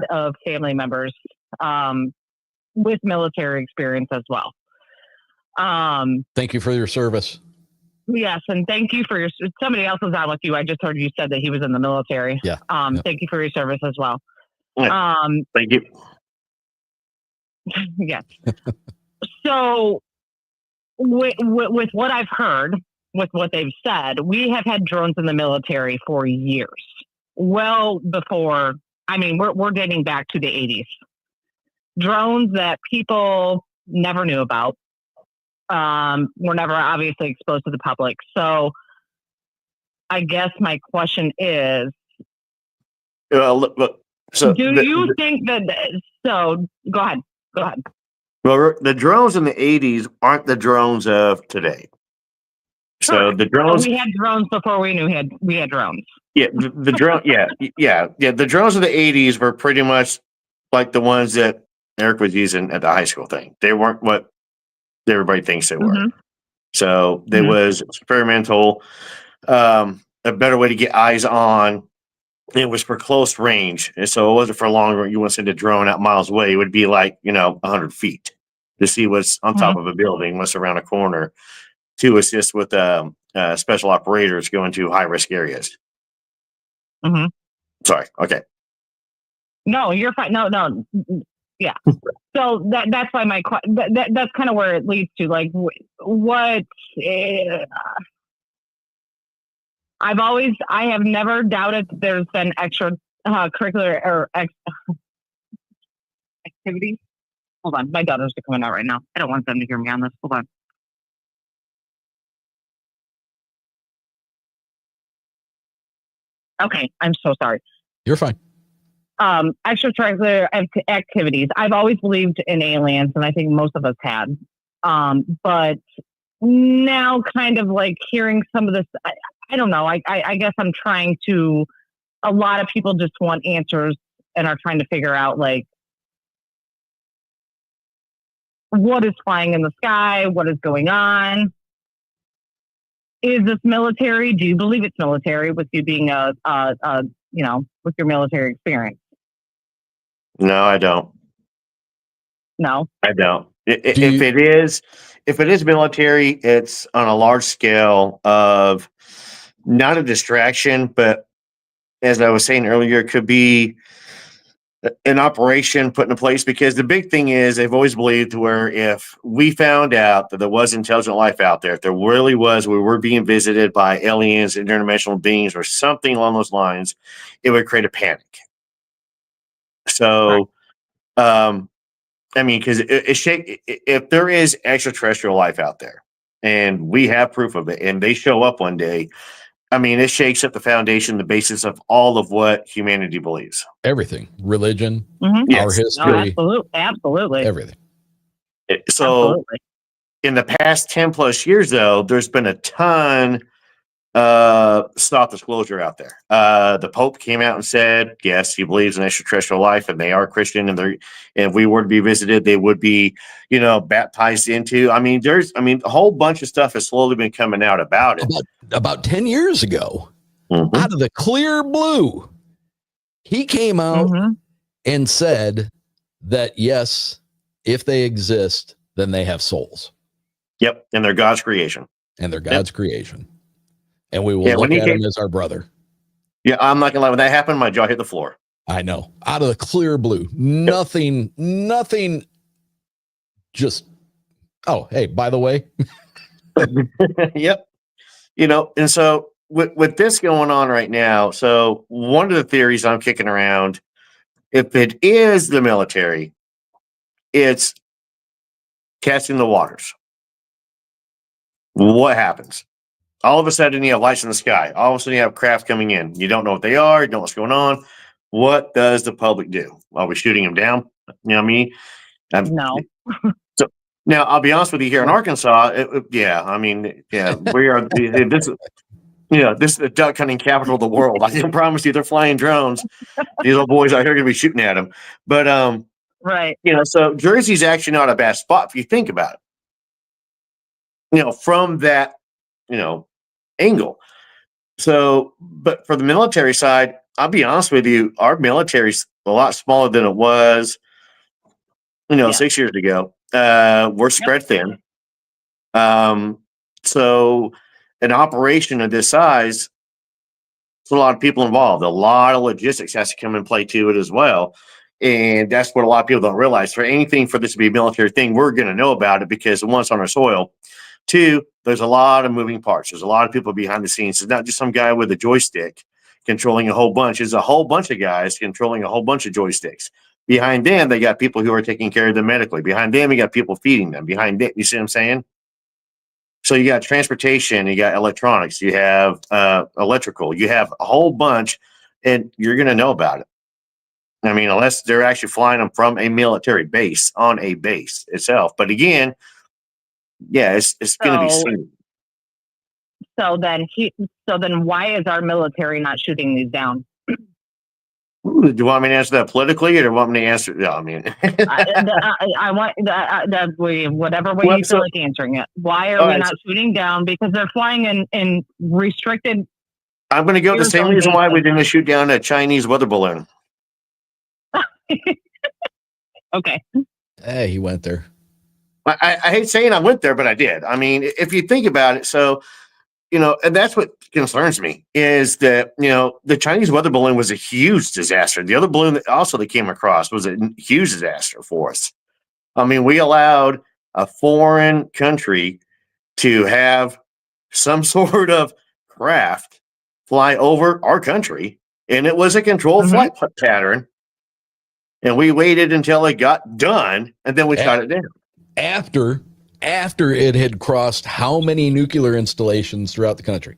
of family members with military experience as well. Thank you for your service. Yes, and thank you for somebody else was on with you. I just heard you said that he was in the military. Yeah. Thank you for your service as well. Thank you. Yes. So with what I've heard, with what they've said, we have had drones in the military for years. Well before, we're dating back to the 80s. Drones that people never knew about. Were never obviously exposed to the public. So I guess my question is, so do you think that, so go ahead. Well, the drones in the 80s aren't the drones of today. So the drones, we had drones before we knew we had drones. Yeah, the drone. Yeah. The drones of the 80s were pretty much like the ones that Eric was using at the high school thing. They weren't what everybody thinks they were. Mm-hmm. So there was experimental, a better way to get eyes on. It was for close range. And so it wasn't for long range. You want to send a drone out miles away. It would be like, 100 feet to see what's on top of a building, what's around a corner, to assist with special operators going to high risk areas. Mm-hmm. Sorry. Okay. No, you're fine. No. Yeah. So that's why that's kind of where it leads to, like, what I have never doubted there's been extra curricular or activities. Hold on. My daughters are coming out right now. I don't want them to hear me on this. Hold on. Okay. I'm so sorry. You're fine. Extracurricular activities. I've always believed in aliens, and I think most of us had. But now, kind of like hearing some of this, I don't know. I guess I'm trying to. A lot of people just want answers and are trying to figure out, like, what is flying in the sky, what is going on. Is this military? Do you believe it's military? With you being with your military experience. No, I don't. No, I don't. If it is military, it's on a large scale of not a distraction, but as I was saying earlier, it could be an operation put into place, because the big thing is they've always believed where if we found out that there was intelligent life out there, if there really was, we were being visited by aliens, interdimensional beings, or something along those lines, it would create a panic. So, because if there is extraterrestrial life out there and we have proof of it and they show up one day, it shakes up the foundation, the basis of all of what humanity believes. Everything, religion, Yes. our history, absolutely, everything. So, in the past 10 plus years, though, there's been a ton stop disclosure out there. The Pope came out and said, yes, he believes in extraterrestrial life, and they are Christian, and if we were to be visited, they would be, baptized into. There's a whole bunch of stuff has slowly been coming out about it. About 10 years ago, out of the clear blue, he came out and said that, yes, if they exist, then they have souls. Yep. And they're God's creation. Creation. And we will look at him as our brother. Yeah, I'm not gonna lie. When that happened, my jaw hit the floor. I know. Out of the clear blue. Nothing. Just, oh, hey, by the way. Yep. And so with this going on right now, so one of the theories I'm kicking around, if it is the military, it's Casting the waters. What happens? All of a sudden, you have lights in the sky. All of a sudden, you have craft coming in. You don't know what they are. You don't know what's going on. What does the public do? Are we shooting them down? You know what I mean? No. So now, I'll be honest with you. Here in Arkansas, yeah, I mean, yeah, we are. This is the duck hunting capital of the world. I can promise you, they're flying drones. These little boys out here are going to be shooting at them. But Right. so Jersey's actually not a bad spot if you think about it. From that, angle. So, but for the military side, I'll be honest with you, our military's a lot smaller than it was, 6 years ago. We're spread thin. So an operation of this size, there's a lot of people involved. A lot of logistics has to come and play to it as well. And that's what a lot of people don't realize. For anything for this to be a military thing, we're going to know about it because once on our soil. Two, there's a lot of moving parts. There's a lot of people behind the scenes. It's not just some guy with a joystick controlling a whole bunch. It's a whole bunch of guys controlling a whole bunch of joysticks. Behind them, they got people who are taking care of them medically. Behind them, you got people feeding them. Behind them, you see what I'm saying? So you got transportation, you got electronics, you have electrical, you have a whole bunch, and you're going to know about it. I mean, unless they're actually flying them from a military base on a base itself. But again, yeah, it's going to be seen. So then why is our military not shooting these down? Do you want me to answer that politically, or do you want me to answer? No, I mean, I want whatever way you feel like answering it. Why are we not shooting down? Because they're flying in restricted. I'm going to go the same reason why we didn't shoot down a Chinese weather balloon. Okay. Hey, he went there. I hate saying I went there, but I did. I mean, if you think about it, so. And that's what concerns me is that, the Chinese weather balloon was a huge disaster. The other balloon that came across was a huge disaster for us. I mean, we allowed a foreign country to have some sort of craft fly over our country, and it was a controlled flight pattern. And we waited until it got done, and then we shot it down. After it had crossed how many nuclear installations throughout the country?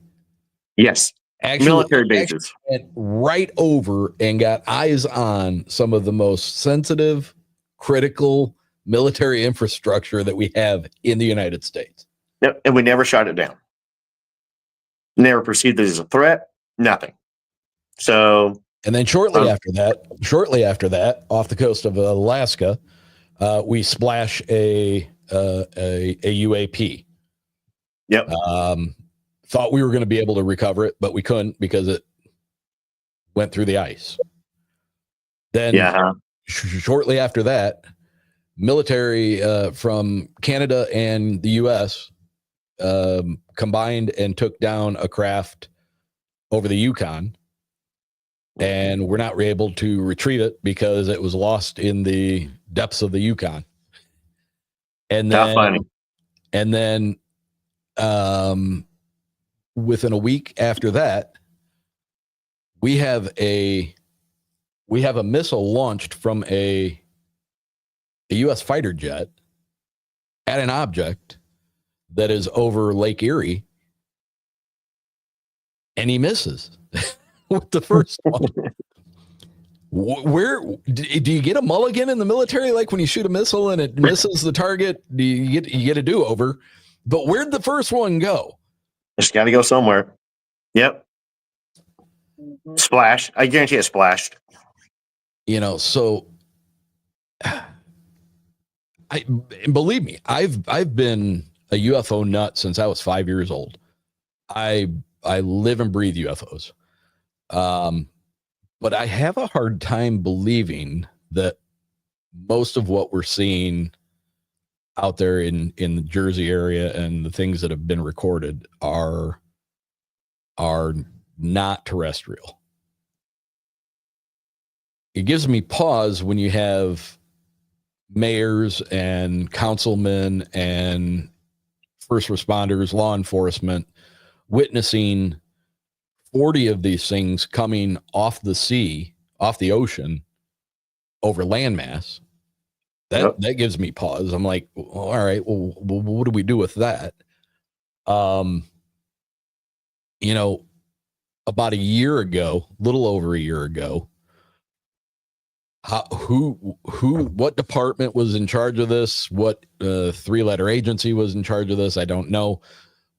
Yes. Military bases. Went right over and got eyes on some of the most sensitive, critical military infrastructure that we have in the United States. Yep. And we never shot it down. Never perceived it as a threat. Nothing. So. And then shortly after that, off the coast of Alaska, we splash a UAP. Yep. Thought we were going to be able to recover it, but we couldn't because it went through the ice. Then shortly after that, military from Canada and the US combined and took down a craft over the Yukon, and we're not able to retrieve it because it was lost in the depths of the Yukon. And then, within a week after that, we have a missile launched from a U.S. fighter jet at an object that is over Lake Erie, and he misses with the first one. Where do you get a mulligan in the military? Like when you shoot a missile and it misses the target, you get a do-over? But where'd the first one go? It's got to go somewhere. Yep. Splash. I guarantee it splashed. So believe me, I've been a UFO nut since I was 5 years old. I live and breathe UFOs. But I have a hard time believing that most of what we're seeing out there in the Jersey area and the things that have been recorded are not terrestrial. It gives me pause when you have mayors and councilmen and first responders, law enforcement witnessing 40 of these things coming off the sea, off the ocean, over landmass, That gives me pause. I'm like, well, all right, well, what do we do with that? You know, about a year ago, little over a year ago, what department was in charge of this? What three-letter agency was in charge of this? I don't know,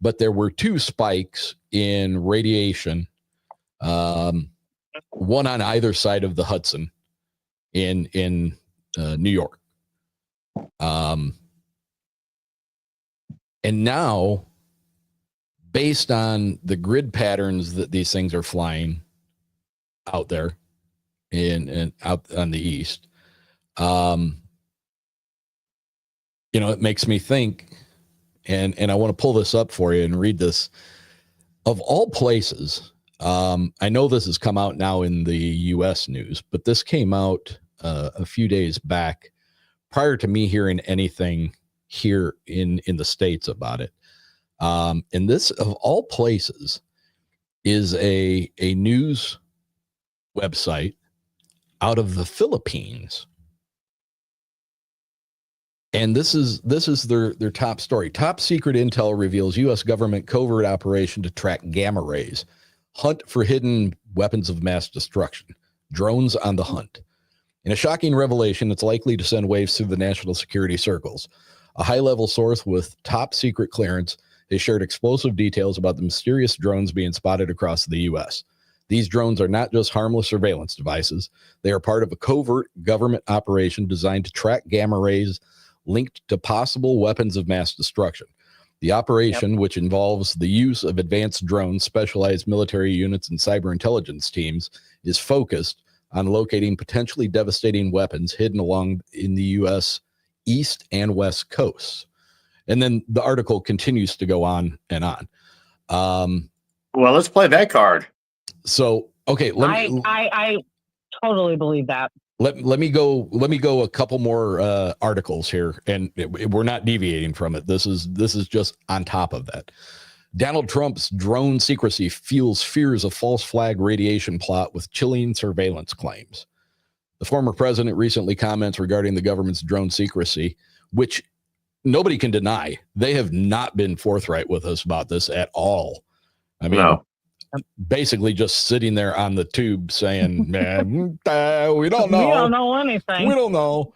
but there were 2 spikes in radiation, one on either side of the Hudson in New York. And now, based on the grid patterns that these things are flying out there and out on the east, it makes me think, and I want to pull this up for you and read this. Of all places, I know this has come out now in the U.S. news, but this came out a few days back prior to me hearing anything here in the States about it. And this, of all places, is a news website out of the Philippines. And this is their top story. Top secret intel reveals U.S. government covert operation to track gamma rays. Hunt for hidden weapons of mass destruction. Drones on the hunt. In a shocking revelation, it's likely to send waves through the national security circles. A high-level source with top secret clearance has shared explosive details about the mysterious drones being spotted across the U.S. These drones are not just harmless surveillance devices. They are part of a covert government operation designed to track gamma rays linked to possible weapons of mass destruction. The operation, which involves the use of advanced drones, specialized military units, and cyber intelligence teams, is focused on locating potentially devastating weapons hidden along in the U.S. East and West coasts. And then the article continues to go on and on. Well, let's play that card. So, okay, I totally believe that. Let me go a couple more articles here, and we're not deviating from it. This is just on top of that. Donald Trump's drone secrecy fuels fears of false flag radiation plot with chilling surveillance claims. The former president recently comments regarding the government's drone secrecy, which nobody can deny. They have not been forthright with us about this at all. I mean, no. Basically just sitting there on the tube saying, man, we don't know. We don't know anything. We don't know.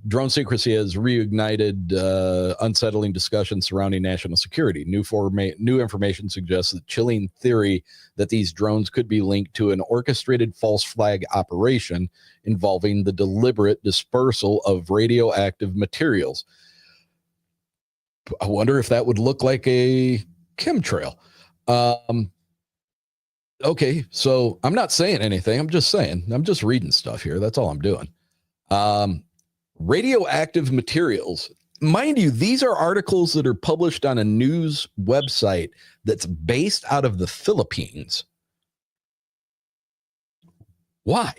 Drone secrecy has reignited unsettling discussions surrounding national security. New information suggests the chilling theory that these drones could be linked to an orchestrated false flag operation involving the deliberate dispersal of radioactive materials. I wonder if that would look like a chemtrail. Okay, so I'm not saying anything. I'm just reading stuff here. That's all I'm doing. Radioactive materials. Mind you, these are articles that are published on a news website that's based out of the Philippines. Why?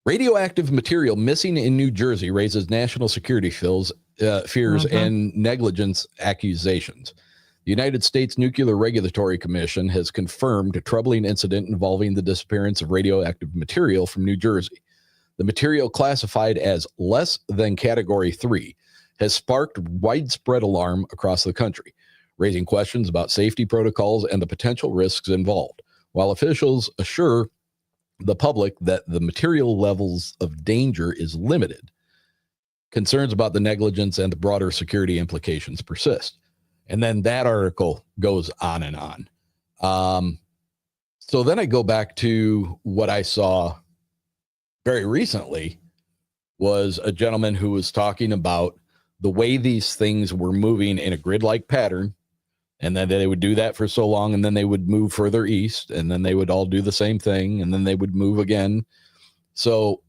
Radioactive material missing in New Jersey raises national security fears and negligence accusations. The United States Nuclear Regulatory Commission has confirmed a troubling incident involving the disappearance of radioactive material from New Jersey. The material, classified as less than Category 3, has sparked widespread alarm across the country, raising questions about safety protocols and the potential risks involved, while officials assure the public that the material levels of danger is limited. Concerns about the negligence and the broader security implications persist. And then that article goes on and on. So then I go back to what I saw very recently was a gentleman who was talking about the way these things were moving in a grid-like pattern, and then they would do that for so long, and then they would move further east, and then they would all do the same thing, and then they would move again. So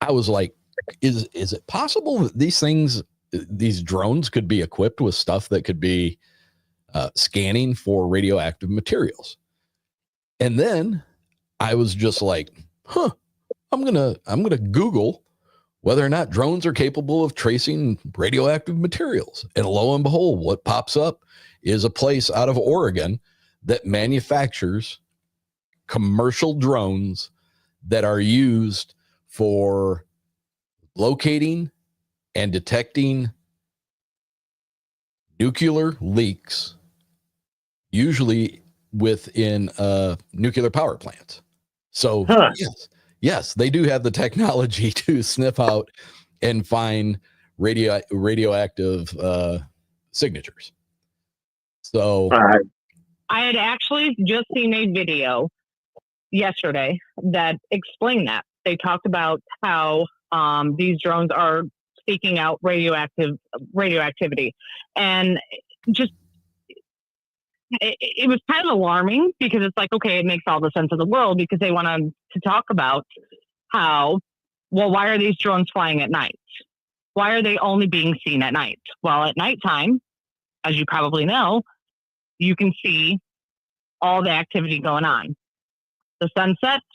I was like, is it possible that these drones could be equipped with stuff that could be scanning for radioactive materials? And then I was just like, I'm gonna Google whether or not drones are capable of tracing radioactive materials. And lo and behold, what pops up is a place out of Oregon that manufactures commercial drones that are used for locating and detecting nuclear leaks, usually within nuclear power plants. So yes, they do have the technology to sniff out and find radioactive signatures. So I had actually just seen a video yesterday that explained that. They talked about how these drones are seeking out radioactivity, and just it was kind of alarming because it's like, okay, it makes all the sense of the world because they want to talk about how, well, why are these drones flying at night? Why are they only being seen at night? Well, at nighttime, as you probably know, you can see all the activity going on. The sunsets,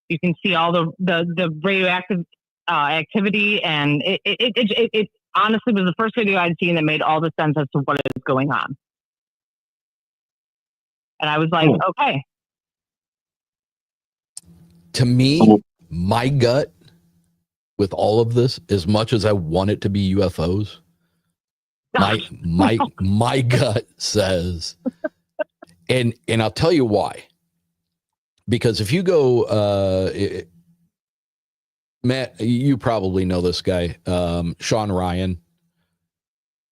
you can see all the radioactive activity, and it honestly was the first video I'd seen that made all the sense as to what is going on. And I was like, okay. To me, my gut with all of this, as much as I want it to be UFOs, my gut says, and I'll tell you why. Because if you go, Matt, you probably know this guy, Sean Ryan.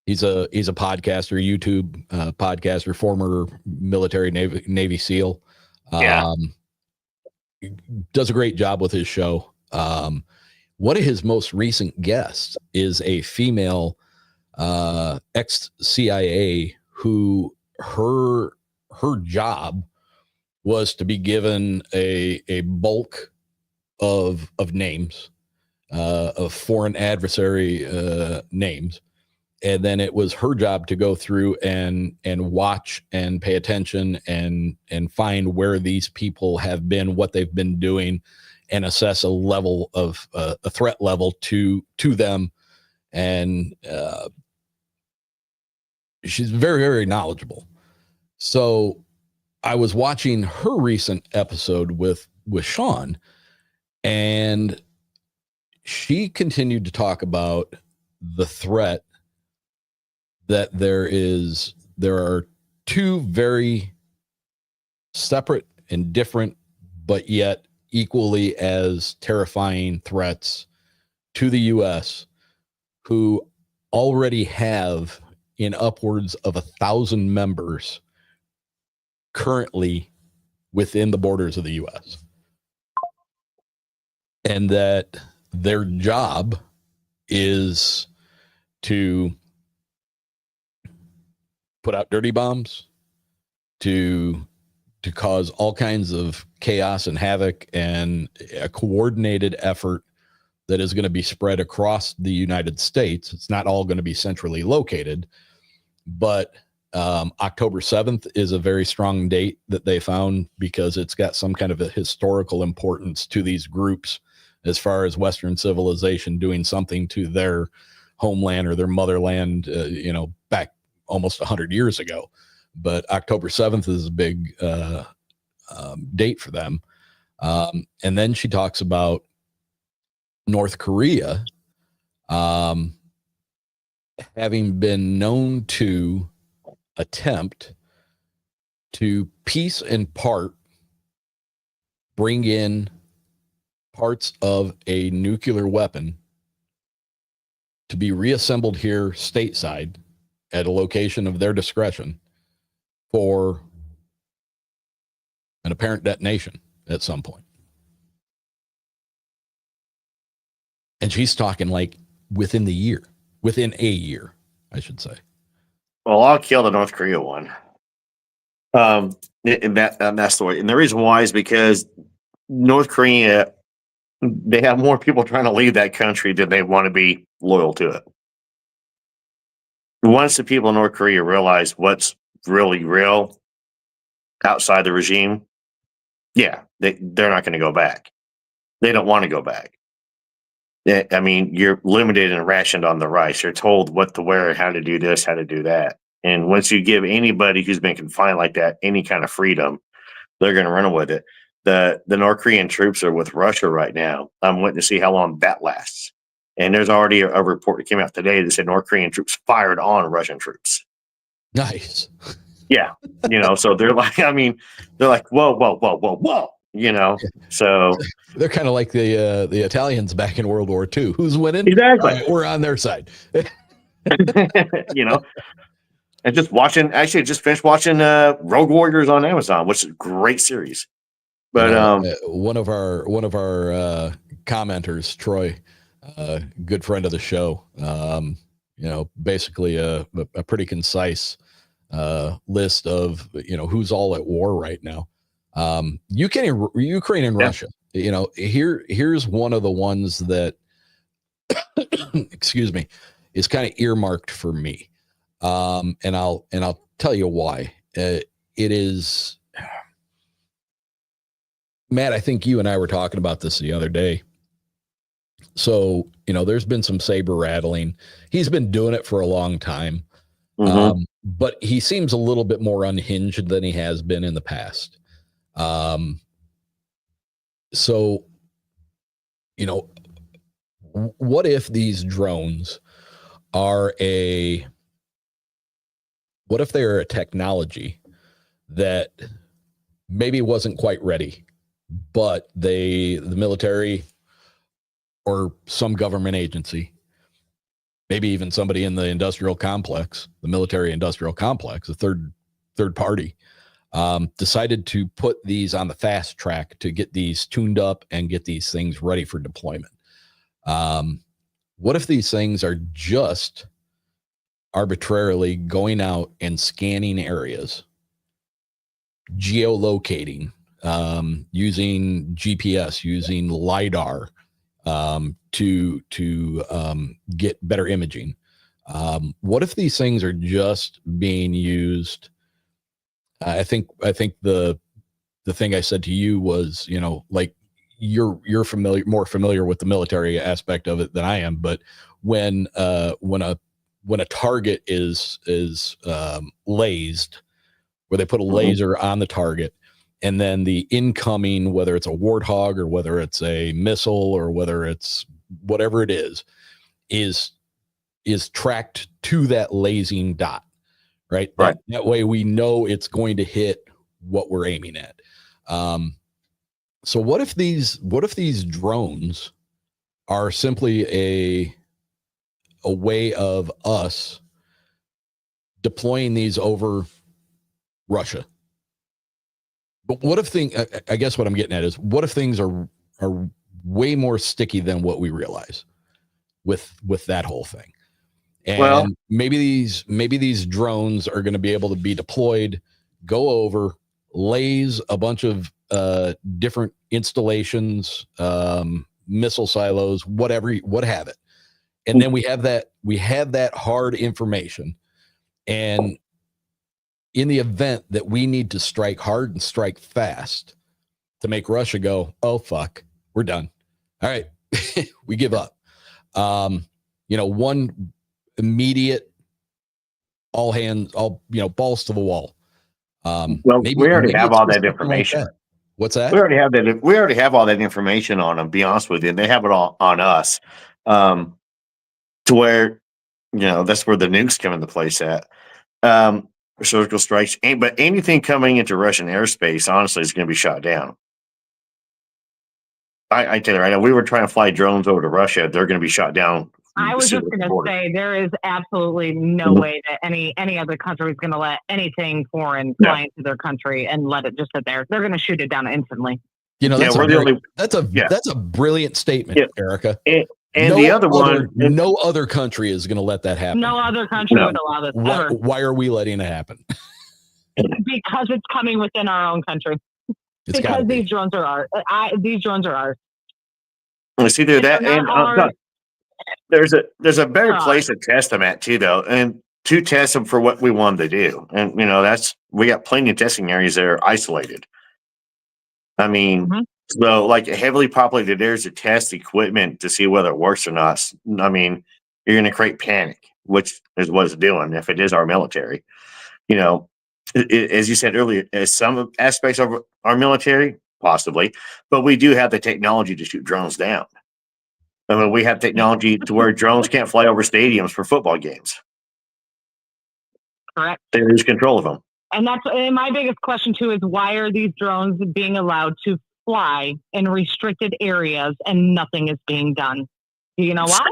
He's a podcaster, YouTube podcaster, former military Navy SEAL. Does a great job with his show. One of his most recent guests is a female ex-CIA who her job was to be given a bulk of names, of foreign adversary names. And then it was her job to go through and watch and pay attention and find where these people have been, what they've been doing, and assess a level of a threat level to them. And she's very, very knowledgeable. So I was watching her recent episode with Sean, and she continued to talk about the threat that there are two very separate and different, but yet equally as terrifying threats to the U.S. who already have in upwards of 1,000 members currently within the borders of the U.S. And that their job is to put out dirty bombs, to cause all kinds of chaos and havoc, and a coordinated effort that is going to be spread across the United States. It's not all going to be centrally located, but October 7th is a very strong date that they found because it's got some kind of a historical importance to these groups as far as Western civilization doing something to their homeland or their motherland, back almost 100 years ago. But October 7th is a big date for them. And then she talks about North Korea having been known to attempt to piece and part bring in parts of a nuclear weapon to be reassembled here stateside at a location of their discretion for an apparent detonation at some point. And she's talking like within a year, I should say. Well, I'll kill the North Korea one. And that's the way. And the reason why is because North Korea, they have more people trying to leave that country than they want to be loyal to it. Once the people in North Korea realize what's really real outside the regime, they're not going to go back. They don't want to go back. I mean, you're limited and rationed on the rice. You're told what to wear, how to do this, how to do that. And once you give anybody who's been confined like that any kind of freedom, they're going to run with it. The North Korean troops are with Russia right now. I'm waiting to see how long that lasts. And there's already a report that came out today that said North Korean troops fired on Russian troops. Nice. Yeah. So they're like, they're like, whoa, whoa, whoa, whoa, whoa, so They're kind of like the Italians back in World War II. Who's winning? Exactly. All right, we're on their side. And just finished watching Rogue Warriors on Amazon, which is a great series. But one of our commenters, Troy, good friend of the show, basically a pretty concise list of who's all at war right now. Ukraine and Russia. Here's one of the ones that excuse me, is kind of earmarked for me. And I'll tell you why. It is, Matt, I think you and I were talking about this the other day. So, there's been some saber rattling. He's been doing it for a long time. But he seems a little bit more unhinged than he has been in the past. So, what if these drones are what if they're a technology that maybe wasn't quite ready, but the military or some government agency, maybe even somebody in the industrial complex, the military industrial complex, a third party, decided to put these on the fast track to get these tuned up and get these things ready for deployment. What if these things are just arbitrarily going out and scanning areas, geolocating, using GPS, using LiDAR, to get better imaging? What if these things are just being used? I think the thing I said to you was, like you're more familiar with the military aspect of it than I am, but when a target is lased, where they put a laser on the target, and then the incoming, whether it's a Warthog or whether it's a missile or whether it's whatever it is tracked to that lasing dot, right? Right. That way we know it's going to hit what we're aiming at. So what if these drones are simply a way of us deploying these over Russia? But what if I guess what I'm getting at is, what if things are way more sticky than what we realize with that whole thing? And maybe these drones are going to be able to be deployed, go over, lays a bunch of different installations, missile silos, what have it. And then we have that hard information. And in the event that we need to strike hard and strike fast to make Russia go, oh, fuck, we're done. All right. We give up. One immediate balls to the wall. We already have all that information. Like that. What's that? We already have all that information on them, be honest with you. And they have it all on us. To where, that's where the nukes come into place at. Surgical strikes, but anything coming into Russian airspace, honestly, is going to be shot down. I tell you right now, we were trying to fly drones over to Russia. They're going to be shot down. I was just going to say, there is absolutely no way that any other country is going to let anything foreign fly into their country and let it just sit there. They're going to shoot it down instantly. That's a brilliant statement, Erica. And the other one, no other country is going to let that happen. No other country would allow this ever. Why are we letting it happen? Because it's coming within our own country. Because these drones are ours. These drones are ours. It's either that and there's a better place to test them at too, though, and to test them for what we want to do. And we got plenty of testing areas that are isolated. I mean. So, like heavily populated areas to test equipment to see whether it works or not. I mean, you're going to create panic, which is what it's doing if it is our military. As you said earlier, as some aspects of our military, possibly, but we do have the technology to shoot drones down. I mean, we have technology to where drones can't fly over stadiums for football games. Correct. They lose control of them. And my biggest question too is why are these drones being allowed to fly in restricted areas and nothing is being done? Do you know why?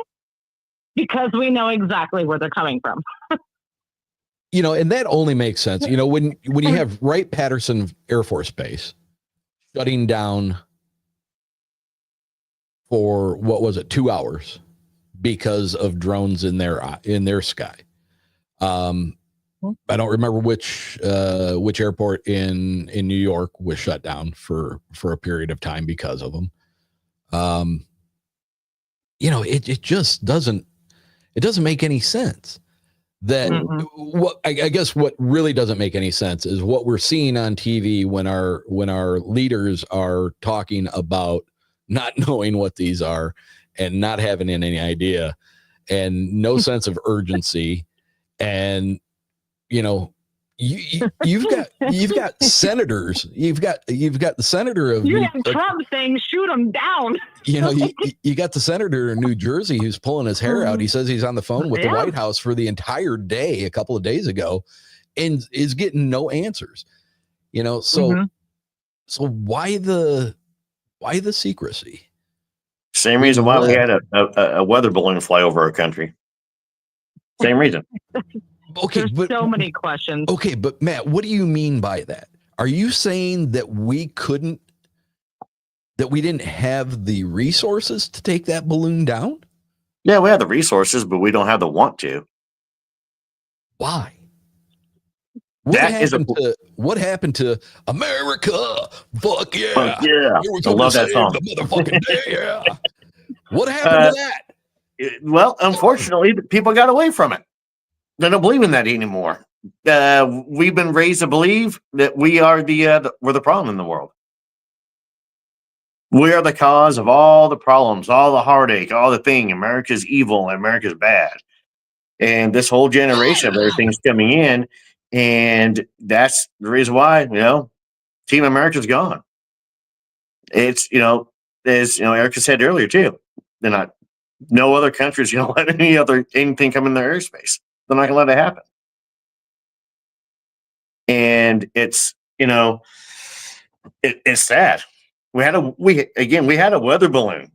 Because we know exactly where they're coming from. And that only makes sense. When you have Wright-Patterson Air Force Base shutting down for, what was it, 2 hours because of drones in their sky. I don't remember which airport in New York was shut down for a period of time because of them. It just doesn't make any sense. That I guess what really doesn't make any sense is what we're seeing on TV when our leaders are talking about not knowing what these are and not having any idea and no sense of urgency. And you've got senators. You've got the senator of Trump saying shoot them down. You got the senator in New Jersey who's pulling his hair out. He says he's on the phone with the White House for the entire day a couple of days ago, and is getting no answers. So why the secrecy? Same reason why we had a weather balloon fly over our country. Same reason. Okay, there's so many questions. Okay, but Matt, what do you mean by that? Are you saying that we didn't have the resources to take that balloon down? Yeah, we have the resources, but we don't have the want to. Why? What happened to America? Fuck yeah! Fuck yeah! I love that song. The motherfucking day, yeah. What happened to that? Well, unfortunately, people got away from it. They don't believe in that anymore. We've been raised to believe that we are we're the problem in the world. We are the cause of all the problems, all the heartache, all the thing. America's evil and America's bad. And this whole generation of everything's coming in. And that's the reason why, Team America's gone. It's, as Erica said earlier too, no other country's going to let anything come in their airspace. They're not going to let it happen. And it's, it's sad. We had a weather balloon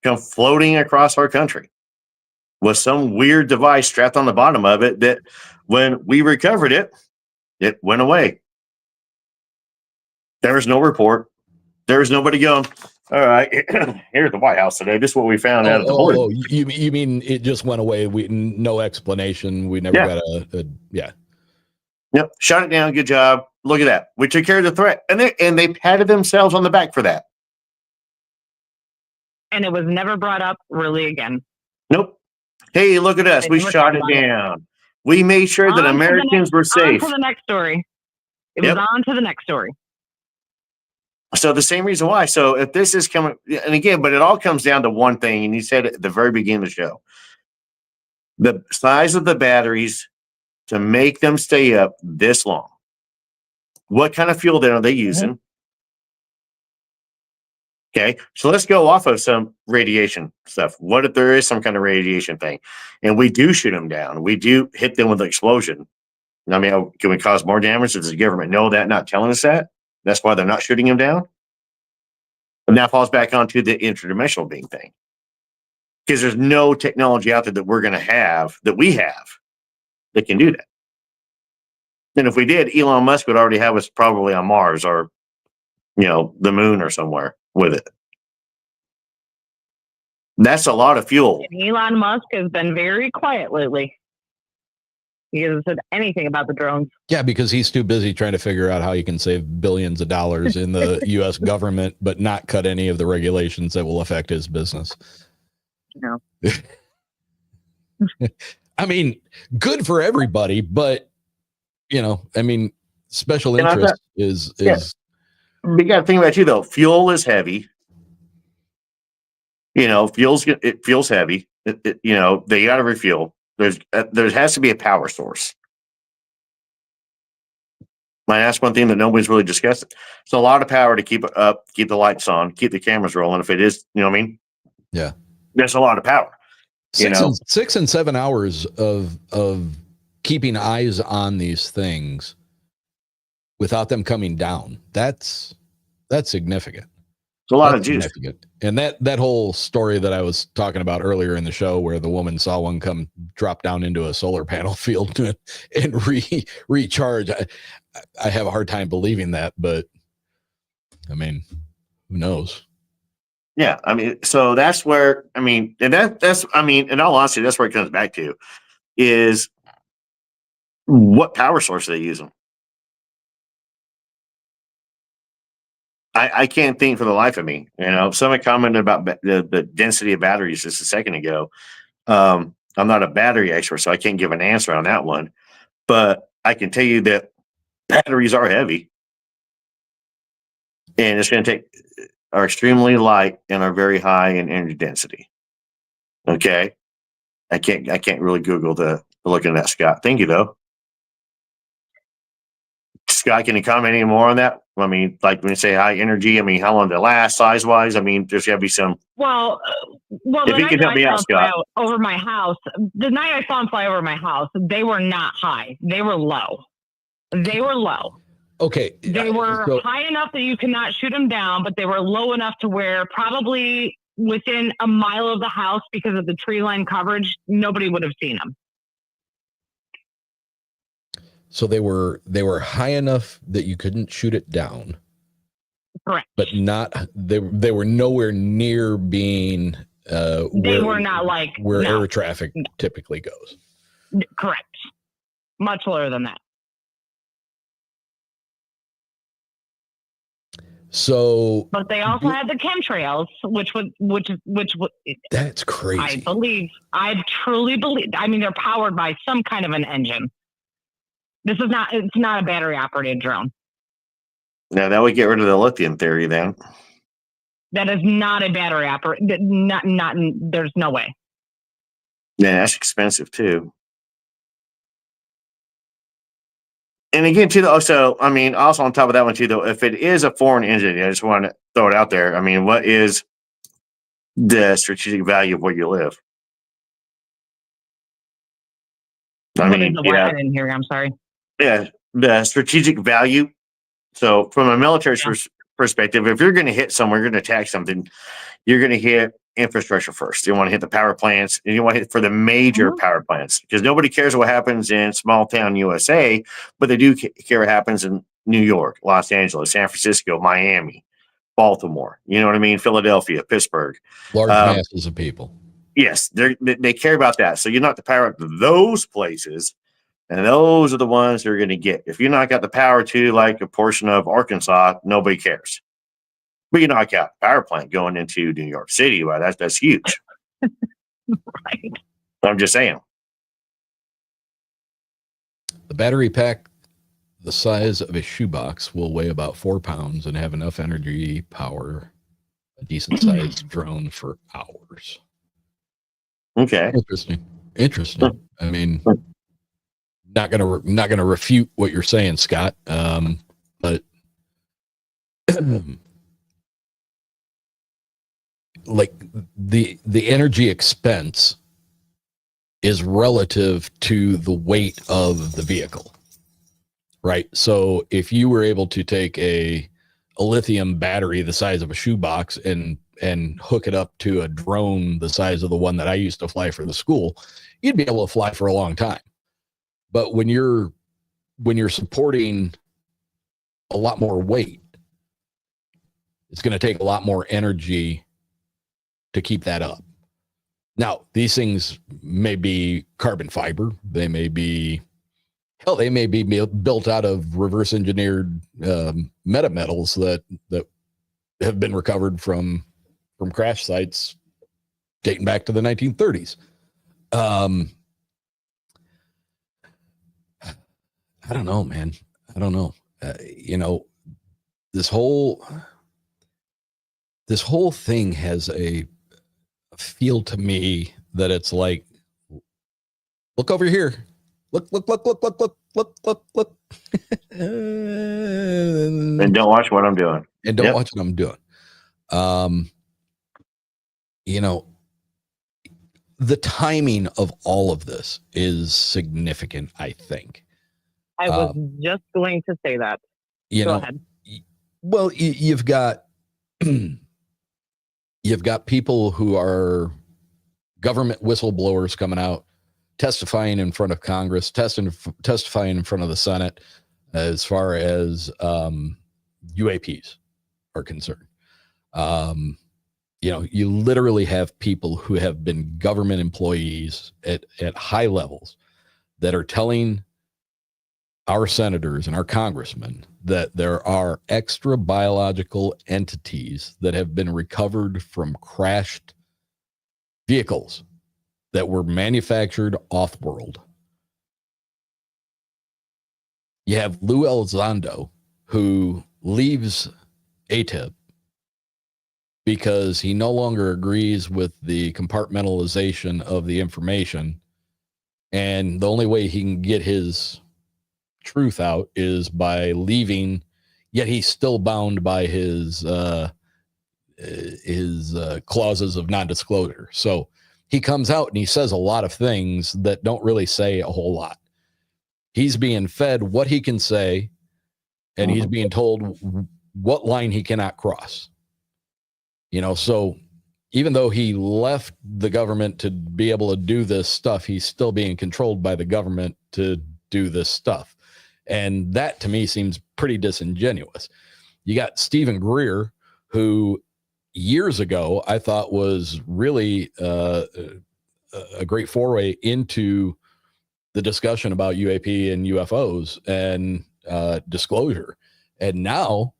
come floating across our country with some weird device strapped on the bottom of it that when we recovered it, it went away. There was no report. There was nobody going, all right, here's the White House today. This is what we found out of the blue. Oh, you mean it just went away? No explanation. We never got yeah. Yep. Shut it down. Good job. Look at that. We took care of the threat. And they patted themselves on the back for that. And it was never brought up really again. Nope. Hey, look at us. We shot it down. We made sure that Americans were safe. On to the next story. It was on to the next story. So the same reason why. So if this is coming, and again, but it all comes down to one thing, and you said it at the very beginning of the show. The size of the batteries to make them stay up this long. What kind of fuel then are they using? Okay, so let's go off of some radiation stuff. What if there is some kind of radiation thing? And we do shoot them down. We do hit them with an explosion. I mean, can we cause more damage? Does the government know that, not telling us that? That's why they're not shooting them down. And that falls back onto the interdimensional being thing. Because there's no technology out there that we're going to have, that we have, that can do that. And if we did, Elon Musk would already have us probably on Mars or, the moon or somewhere with it. That's a lot of fuel. And Elon Musk has been very quiet lately. He hasn't said anything about the drones. Yeah, because he's too busy trying to figure out how he can save billions of dollars in the U.S. government, but not cut any of the regulations that will affect his business. No. I mean, good for everybody, but special interest is. We got to think about it too, though. Fuel is heavy. It feels heavy. They got to refuel. There has to be a power source. That's one thing that nobody's really discussed. It's a lot of power to keep it up, keep the lights on, keep the cameras rolling. If it is, you know what I mean? Yeah. That's a lot of power. 6 and 7 hours of keeping eyes on these things without them coming down. That's significant. It's a lot of juice. And that whole story that I was talking about earlier in the show, where the woman saw one come drop down into a solar panel field and recharge. I have a hard time believing that, but I mean, who knows? Yeah, I mean, so that's where, I mean, and that's, I mean, in all honesty, that's where it comes back to is what power source are they using? I can't think for the life of me. Someone commented about the density of batteries just a second ago. I'm not a battery expert, so I can't give an answer on that one. But I can tell you that batteries are heavy, and it's going to are extremely light and are very high in energy density. Okay, I can't really Google the looking at that, Scott. Thank you though. Scott, can you comment any more on that? I mean, like when you say high energy, I mean, how long they last, size wise? I mean, there's got to be some. Well, if you can help me out, Scott. Over my house, the night I saw them fly over my house, they were not high. They were low. Okay. They were high enough that you could not shoot them down, but they were low enough to where probably within a mile of the house, because of the tree line coverage, nobody would have seen them. So they were high enough that you couldn't shoot it down. Correct. But they were nowhere near being they were not like where air traffic typically goes. Correct. Much lower than that. So, but they also had the chemtrails, which that's crazy. I truly believe. I mean, they're powered by some kind of an engine. It's not a battery operated drone. Now that would get rid of the lithium theory then. That is not a battery operated. There's no way. Yeah, that's expensive too. And again, too, also, I mean, also on top of that one too, though, if it is a foreign engine, I just want to throw it out there. I mean, what is the strategic value of where you live? I didn't hear you. I'm sorry. Yeah, the strategic value. So, from a military perspective, if you're going to hit somewhere, you're going to attack something, you're going to hit infrastructure first. You want to hit the power plants, and you want to hit for the major power plants, because nobody cares what happens in small town USA, but they do care what happens in New York, Los Angeles, San Francisco, Miami, Baltimore. You know what I mean? Philadelphia, Pittsburgh. Large masses of people. Yes, they care about that. So you not to power up those places, and those are the ones that are going to get. If you not got the power to like a portion of Arkansas, nobody cares. But you knock out a power plant going into New York City, well, that's huge. Right. I'm just saying. The battery pack, the size of a shoebox, will weigh about 4 pounds and have enough energy power a decent sized drone for hours. Okay. Interesting. I mean, not gonna refute what you're saying, Scott. But like the energy expense is relative to the weight of the vehicle, right? So if you were able to take a lithium battery the size of a shoebox and hook it up to a drone the size of the one that I used to fly for the school, you'd be able to fly for a long time. But when you're supporting a lot more weight, it's going to take a lot more energy to keep that up. Now, these things may be carbon fiber. They may be built out of reverse engineered metametals that have been recovered from crash sites dating back to the 1930s. I don't know, man. I don't know. This whole thing has a feel to me that it's like, look over here. Look. look. And don't watch what I'm doing. And don't watch what I'm doing. You know, the timing of all of this is significant, I think. I was just going to say that. Go ahead. Well, you've got people who are government whistleblowers coming out, testifying in front of Congress, testifying in front of the Senate as far as UAPs are concerned. You literally have people who have been government employees at high levels that are telling our senators and our congressmen that there are extra biological entities that have been recovered from crashed vehicles that were manufactured off-world. You have Lou Elizondo, who leaves ATIP because he no longer agrees with the compartmentalization of the information. And the only way he can get his truth out is by leaving, yet he's still bound by his clauses of non-disclosure. So he comes out and he says a lot of things that don't really say a whole lot. He's being fed what he can say, and he's being told what line he cannot cross. So even though he left the government to be able to do this stuff, he's still being controlled by the government to do this stuff. And that to me seems pretty disingenuous. You got Stephen Greer, who years ago I thought was really a great foray into the discussion about UAP and UFOs and disclosure. And now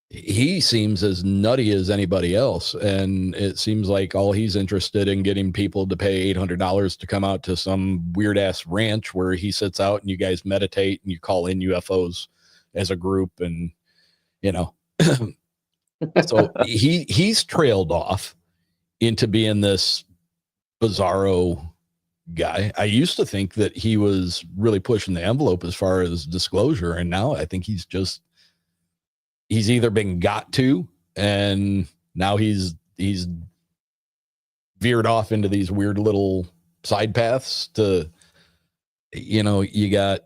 he seems as nutty as anybody else. And it seems like all he's interested in getting people to pay $800 to come out to some weird ass ranch where he sits out and you guys meditate and you call in UFOs as a group. And, so he's trailed off into being this bizarro guy. I used to think that he was really pushing the envelope as far as disclosure. And now I think he's either been got to, and now he's veered off into these weird little side paths to, you got,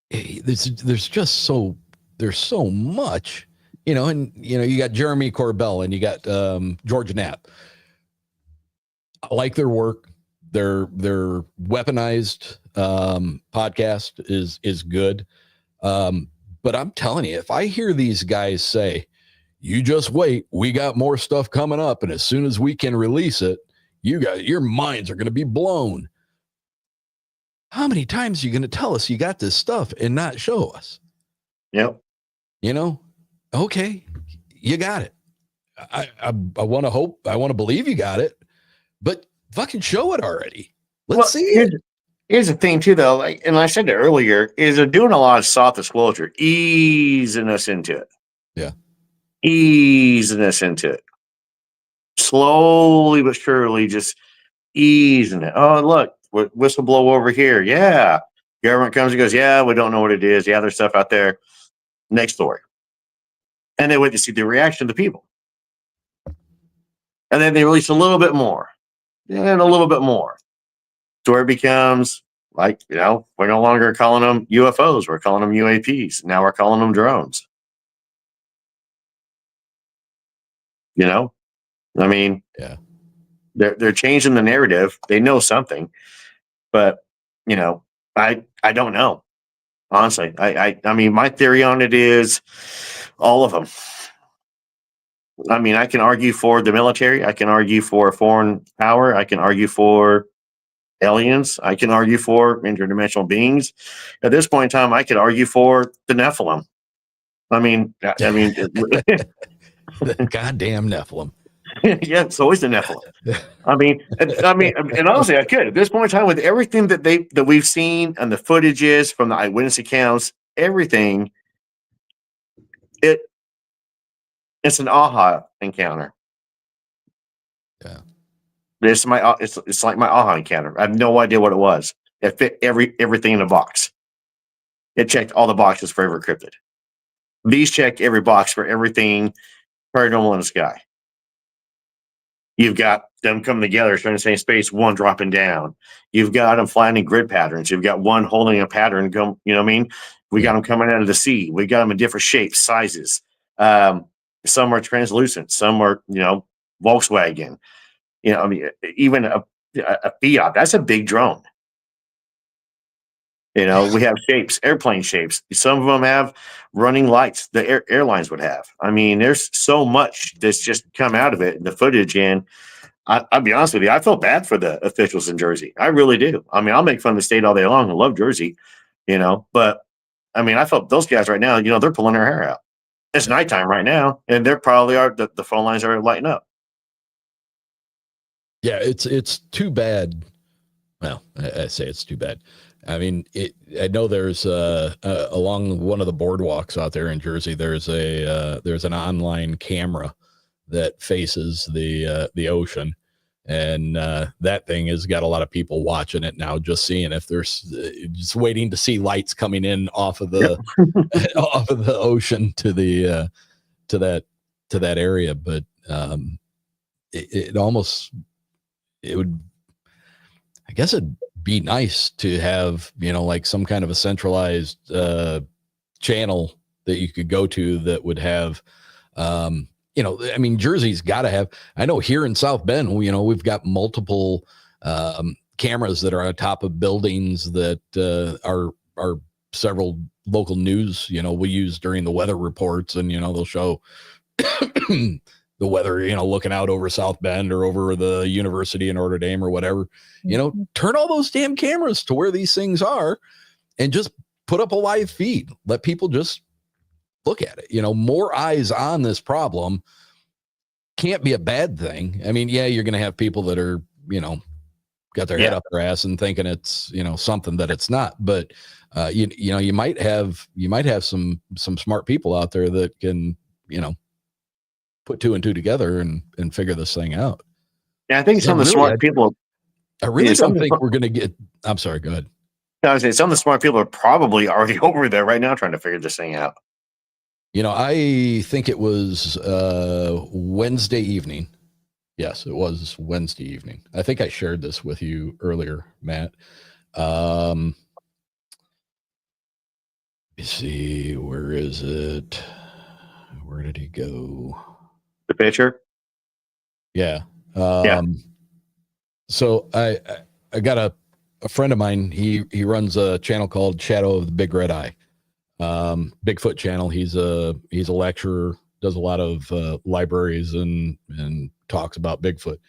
there's so much, and, you got Jeremy Corbell and you got George Knapp. I like their work. Their weaponized podcast is good. But I'm telling you, if I hear these guys say, you just wait, we got more stuff coming up, and as soon as we can release it, your minds are going to be blown. How many times are you going to tell us you got this stuff and not show us? Yep. Okay, you got it. I want to hope, I want to believe you got it, but fucking show it already. Let's see it. Here's the thing too, though, and I said it earlier, is they're doing a lot of soft disclosure, easing us into it. Yeah. Easing us into it. Slowly but surely, just easing it. Oh, look, whistleblower over here. Yeah. Government comes and goes, yeah, we don't know what it is. Yeah, there's stuff out there. Next story. And they wait to see the reaction of the people. And then they release a little bit more. And a little bit more. So it becomes like, we're no longer calling them UFOs. We're calling them UAPs. Now we're calling them drones. I mean, yeah, they're changing the narrative. They know something, but I don't know. Honestly, I mean, my theory on it is all of them. I mean, I can argue for the military. I can argue for foreign power. I can argue for aliens. I can argue for interdimensional beings. At this point in time, I could argue for the Nephilim. I mean, the goddamn Nephilim. Yeah, it's always the Nephilim. I mean, and honestly, I could. At this point in time, with everything that we've seen and the footages from the eyewitness accounts, everything, it's an aha encounter. Yeah. It's like my aha encounter. I have no idea what it was. It fit everything in the box. It checked all the boxes for every cryptid. These check every box for everything paranormal in the sky. You've got them coming together, showing the same space, one dropping down. You've got them flying in grid patterns. You've got one holding a pattern. You know what I mean? We got them coming out of the sea. We got them in different shapes, sizes. Some are translucent. Some are, Volkswagen. I mean, even a Fiat. That's a big drone. We have shapes, airplane shapes. Some of them have running lights the airlines would have. I mean, there's so much that's just come out of it, the footage. And I'll be honest with you, I feel bad for the officials in Jersey. I really do. I mean, I'll make fun of the state all day long. I love Jersey, but I mean, I felt those guys right now, they're pulling their hair out. It's nighttime right now, and they're probably the phone lines are lighting up. Yeah, it's too bad. Well, I say it's too bad. I mean, I know there's along one of the boardwalks out there in Jersey, there's an online camera that faces the ocean, and that thing has got a lot of people watching it now, just seeing if there's just waiting to see lights coming in off of the off of the ocean to that area. But it would, I guess it'd be nice to have, like some kind of a centralized channel that you could go to that would have, I mean, Jersey's got to have, I know here in South Bend, we've got multiple cameras that are on top of buildings that are several local news, we use during the weather reports, and, they'll show the weather, looking out over South Bend or over the university in Notre Dame or whatever, turn all those damn cameras to where these things are and just put up a live feed. Let people just look at it. More eyes on this problem can't be a bad thing. I mean, yeah, you're going to have people that are, got their head up their ass and thinking it's, something that it's not, but you might have some smart people out there that can, put two and two together and figure this thing out. Yeah, I think some of the smart people. I really don't think we're going to get. I'm sorry. Go ahead. I was saying some of the smart people are probably already over there right now trying to figure this thing out. I think it was Wednesday evening. Yes, it was Wednesday evening. I think I shared this with you earlier, Matt. Let me see. Where is it? Where did he go? The picture? Yeah. So I got a friend of mine. He runs a channel called Shadow of the Big Red Eye. Bigfoot channel. He's a lecturer, does a lot of libraries and talks about Bigfoot.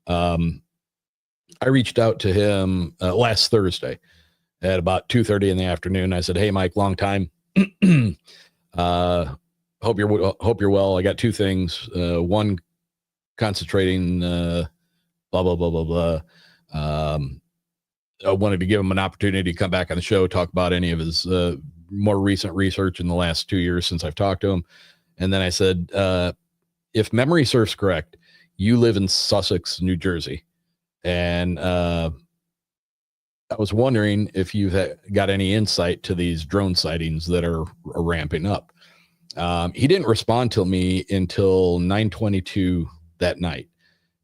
I reached out to him last Thursday at about 2:30 in the afternoon. I said, "Hey, Mike, long time. Hope you're well. I got two things. One, concentrating, blah, blah, blah, blah, blah. I wanted to give him an opportunity to come back on the show, talk about any of his more recent research in the last 2 years since I've talked to him." And then I said, if memory serves correct, you live in Sussex, New Jersey. And I was wondering if you've got any insight to these drone sightings that are ramping up. He didn't respond to me until 9:22 that night.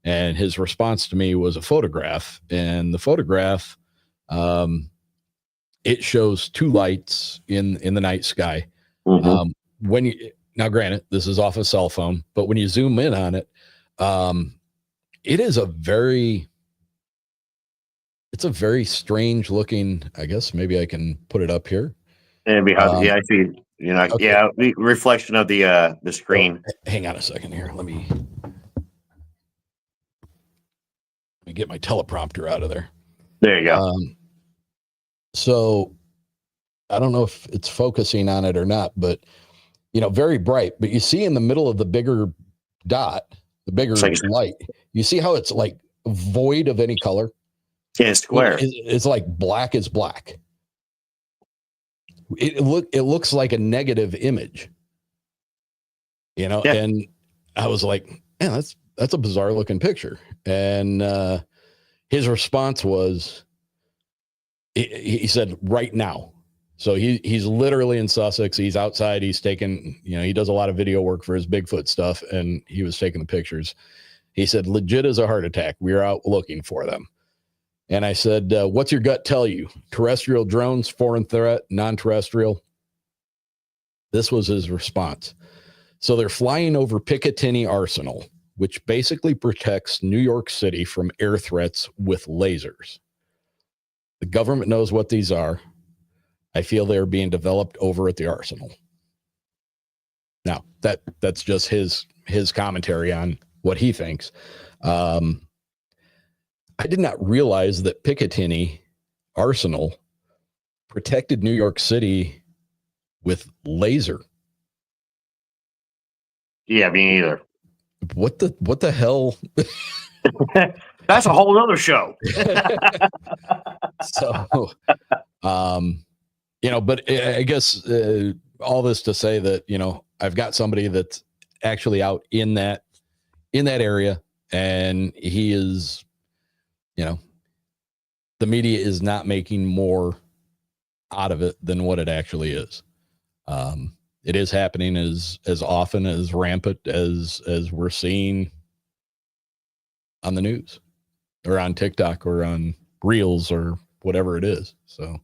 And his response to me was a photograph. And the photograph, it shows two lights in the night sky. Mm-hmm. Now, granted, this is off a cell phone, but when you zoom in on it, it is a very strange looking, I guess maybe I can put it up here. And behind, I see, okay. Yeah, the reflection of the screen. Oh, hang on a second here. Let me get my teleprompter out of there. There you go. So I don't know if it's focusing on it or not, but very bright, but you see in the middle of the bigger dot, the bigger light, you see how it's like void of any color. Yeah, it's square. It's like black is black. It looks like a negative image, and I was like, man, that's a bizarre looking picture. And his response was, He said right now. So he's literally in Sussex. He's outside. He's taking, he does a lot of video work for his Bigfoot stuff, and he was taking the pictures. He said, legit as a heart attack. We are out looking for them. And I said, what's your gut tell you? Terrestrial drones, foreign threat, non-terrestrial? This was his response. So they're flying over Picatinny Arsenal, which basically protects New York City from air threats with lasers. The government knows what these are. I feel they're being developed over at the Arsenal. Now, that's just his commentary on what he thinks. I did not realize that Picatinny Arsenal protected New York City with laser. Yeah, me neither. What the hell? That's a whole other show. So, but I guess all this to say that, I've got somebody that's actually out in that area, and he is, the media is not making more out of it than what it actually is. It is happening as often, as rampant as we're seeing on the news or on TikTok or on Reels or whatever it is. So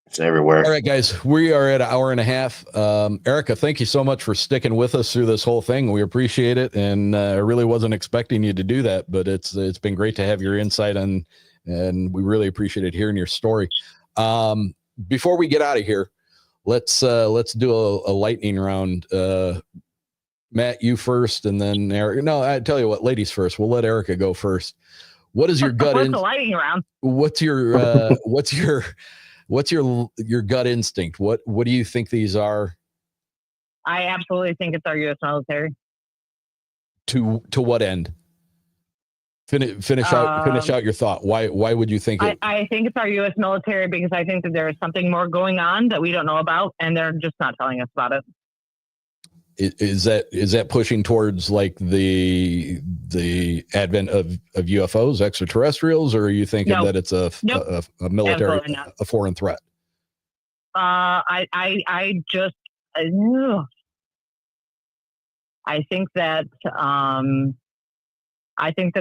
it's everywhere. All right, guys, we are at an hour and a half. Erica, thank you so much for sticking with us through this whole thing. We appreciate it. And I really wasn't expecting you to do that, but it's been great to have your insight and we really appreciated hearing your story. Before we get out of here, let's do a lightning round. Matt, you first, and then Erica. No, I tell you what, ladies first. We'll let Erica go first. What is your gut? What's the lightning round? What's your gut instinct? What do you think these are? I absolutely think it's our U.S. military. To what end? Finish out your thought. Why would you think it? I think it's our U.S. military because I think that there is something more going on that we don't know about, and they're just not telling us about it. Is that pushing towards like the advent of UFOs, extraterrestrials, or are you thinking that it's a military, a foreign threat? I think that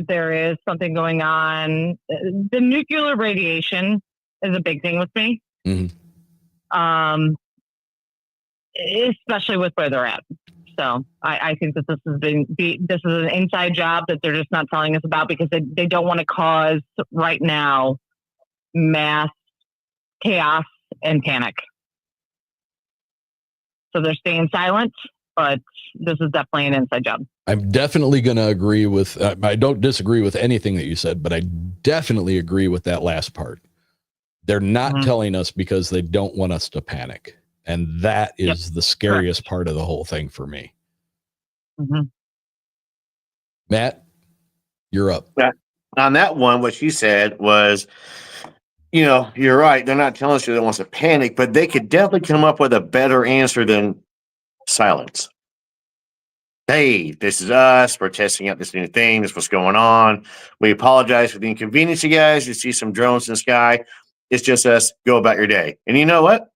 there is something going on. The nuclear radiation is a big thing with me. Mm-hmm. Especially with where they're at. So I think that this is an inside job that they're just not telling us about because they don't want to cause right now mass chaos and panic. So they're staying silent, but this is definitely an inside job. I'm definitely going to agree with, I don't disagree with anything that you said, but I definitely agree with that last part. They're not telling us because they don't want us to panic. And that is the scariest part of the whole thing for me. Mm-hmm. Matt, you're up. On that one, what she said was, you're right. They're not telling us they want us to panic, but they could definitely come up with a better answer than silence. Hey, this is us. We're testing out this new thing. This is what's going on. We apologize for the inconvenience, you guys. You see some drones in the sky. It's just us. Go about your day. And you know what?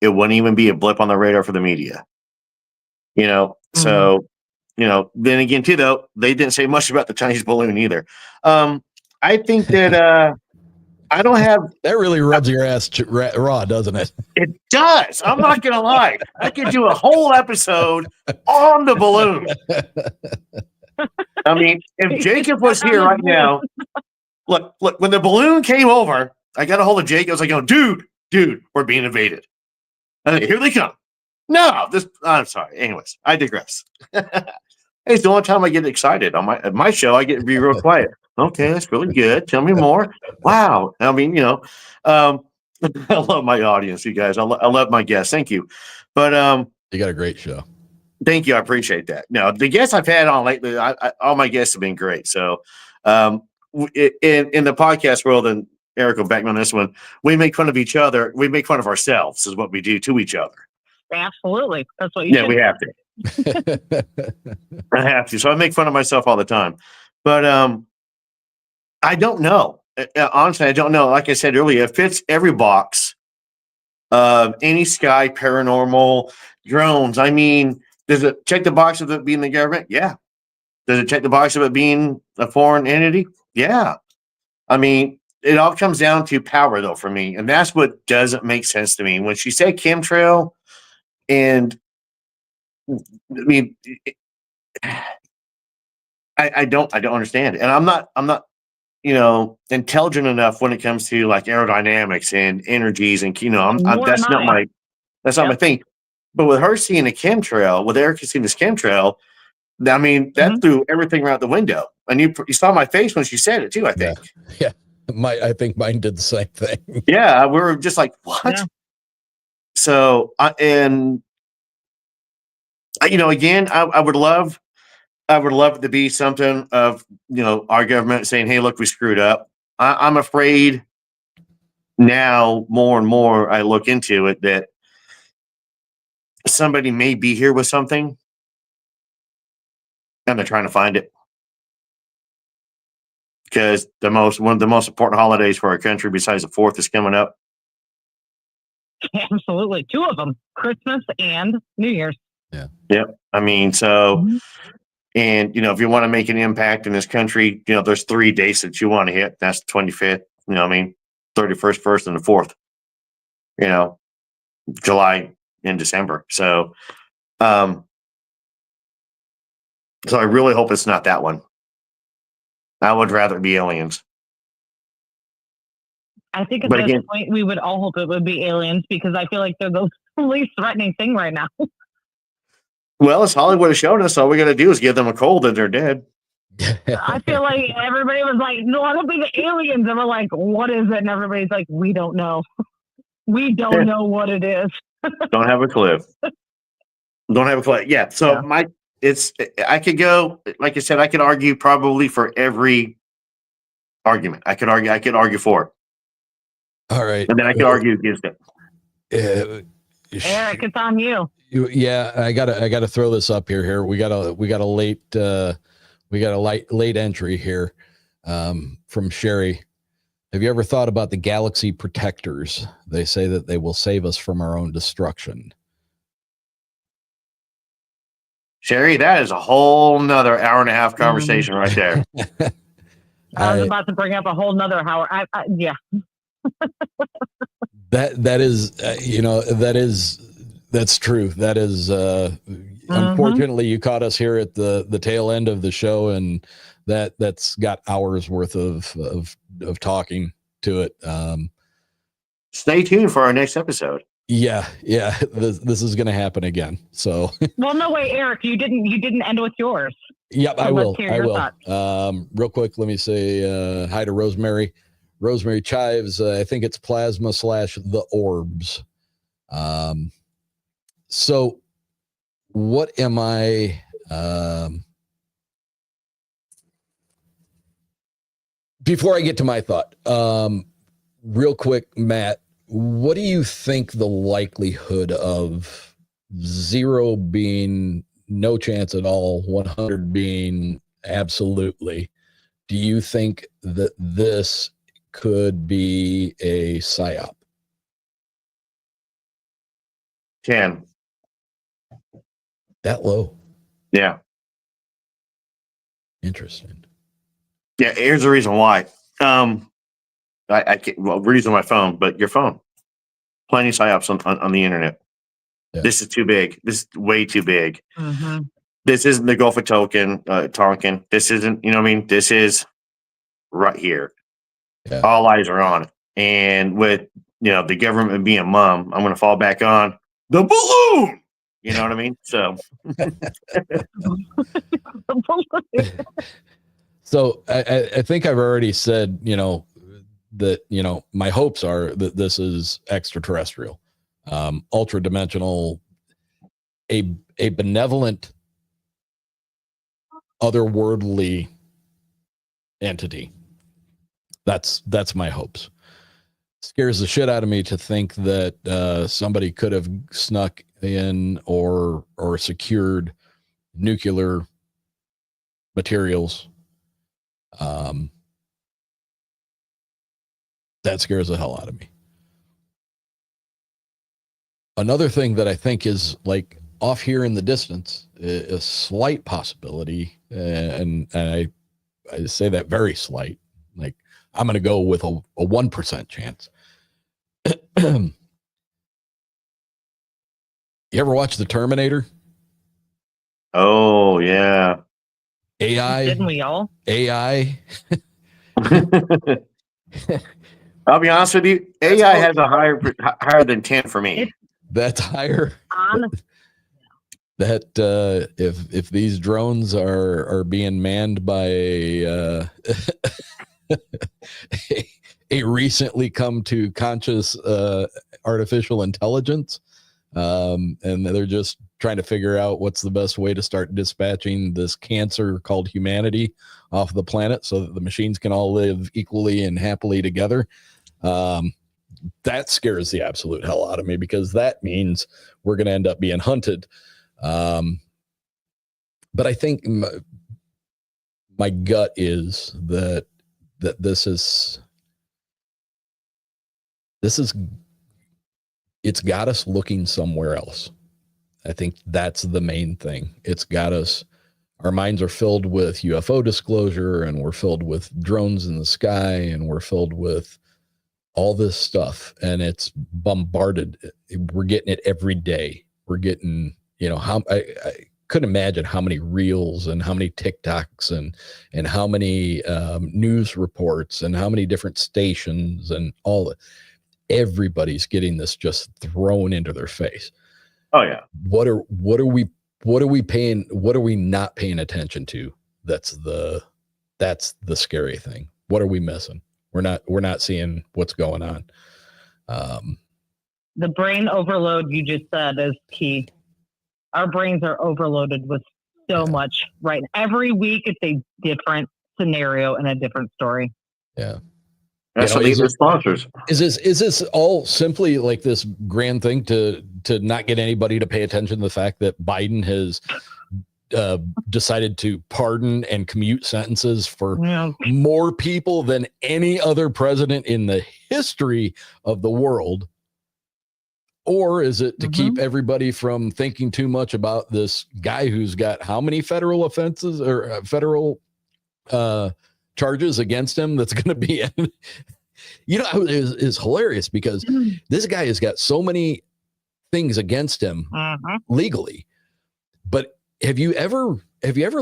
It wouldn't even be a blip on the radar for the media. So, then again, too, though, they didn't say much about the Chinese balloon either. I think that I don't have... That really rubs your ass raw, doesn't it? It does. I'm not going to lie. I could do a whole episode on the balloon. I mean, if Jacob was here right now, look, when the balloon came over, I got a hold of Jacob. I was like, dude, we're being invaded. Here they come. No, I'm sorry. Anyways, I digress. It's the only time I get excited on my show. I get to be real quiet. Okay, that's really good. Tell me more. Wow. I mean, I love my audience, you guys. I love my guests. Thank you. But you got a great show. Thank you. I appreciate that. Now, the guests I've had on lately, all my guests have been great. So, in the podcast world, and Eric will back me on this one, we make fun of each other. We make fun of ourselves is what we do to each other. Absolutely. That's what you should. We have to. I have to. So I make fun of myself all the time. But I don't know. honestly, I don't know. Like I said earlier, it fits every box of any sky paranormal drones. I mean, does it check the box of it being the government? Yeah. Does it check the box of it being a foreign entity? Yeah. I mean, it all comes down to power, though, for me, and that's what doesn't make sense to me. When she said chemtrail, and I mean, I don't understand it, and I'm not intelligent enough when it comes to like aerodynamics and energies, and Nor am I. That's not my Yep. thing. But with her seeing a chemtrail, with Erica seeing this chemtrail, I mean, that threw everything right out the window. And you saw my face when she said it too, I think. Yeah. I think mine did the same thing. Yeah, we were just like, what? Yeah. So, again, I would love it to be something of, our government saying, hey, look, we screwed up. I'm afraid now more and more I look into it that somebody may be here with something and they're trying to find it. Because one of the most important holidays for our country, besides the 4th, is coming up. Absolutely. 2 of them, Christmas and New Year's. Yeah. Yep. I mean, so, and, if you want to make an impact in this country, there's 3 dates that you want to hit. That's the 25th, 31st, 1st, and the 4th, July and December. So, so I really hope it's not that one. I would rather it be aliens. I think at this point we would all hope it would be aliens, because I feel like they're the least threatening thing right now. Well, as Hollywood has shown us, all we got to do is give them a cold and they're dead. I feel like everybody was like, no, I don't think the aliens. And we're like, what is it? And everybody's like, we don't know. We don't know what it is. Don't have a clue. Yeah. So I could go, like I said, I could argue probably for every argument. I could argue for it. All right. And then I could argue against it. Eric, it's on you. Yeah, I gotta throw this up here. We got a late entry here from Sherry. Have you ever thought about the galaxy protectors? They say that they will save us from our own destruction. Sherry, that is a whole nother hour-and-a-half conversation right there. I was about to bring up a whole nother hour. Yeah. That's true. That is unfortunately you caught us here at the tail end of the show, and that's got hours worth of talking to it. Stay tuned for our next episode. Yeah. This is going to happen again. So well, no way, Eric, you didn't end with yours. Yep, so I will. Thoughts. Real quick, let me say hi to Rosemary. Rosemary Chives. I think it's plasma / the orbs. So what am I? Before I get to my thought, real quick, Matt, what do you think the likelihood of 0 being no chance at all, 100 being absolutely? Do you think that this could be a psyop? 10. That low? Yeah. Interesting. Yeah, here's the reason why. I can't, we're using my phone, but your phone. Plenty of psyops on the internet. Yeah. This is too big. This is way too big. Mm-hmm. This isn't the Gulf of Tonkin. This isn't, this is right here. Yeah. All eyes are on it. And with, the government being mum, I'm going to fall back on the balloon. You know what I mean? So. So I think I've already said, that, my hopes are that this is extraterrestrial, ultra dimensional, a benevolent, otherworldly entity. That's my hopes. Scares the shit out of me to think that somebody could have snuck in or secured nuclear materials. That scares the hell out of me. Another thing that I think is like off here in the distance, a slight possibility, and I say that very slight, like I'm going to go with a 1% chance. You ever watch The Terminator? Oh, yeah. AI. Didn't we all? AI. I'll be honest with you. AI has a higher than 10 for me. That's higher. That if these drones are being manned by a recently come to conscious artificial intelligence, and they're just trying to figure out what's the best way to start dispatching this cancer called humanity off the planet so that the machines can all live equally and happily together. That scares the absolute hell out of me, because that means we're going to end up being hunted. But I think my gut is that this is it's got us looking somewhere else. I think that's the main thing. It's got us, our minds are filled with UFO disclosure, and we're filled with drones in the sky, and we're filled with all this stuff, and it's bombarded. We're getting it every day. We're getting, how I couldn't imagine how many reels and how many TikToks and how many news reports and how many different stations and all that. Everybody's getting this just thrown into their face. Oh yeah. What are we not paying attention to? That's the scary thing. What are we missing? We're not seeing what's going on. The brain overload you just said is key. Our brains are overloaded with so much, right? Every week it's a different scenario and a different story. Yeah. That's what these are sponsors. Is this all simply like this grand thing to not get anybody to pay attention to the fact that Biden has decided to pardon and commute sentences for more people than any other president in the history of the world? Or is it to keep everybody from thinking too much about this guy who's got how many federal offenses or federal charges against him that's going to be is hilarious, because this guy has got so many things against him legally. But have you ever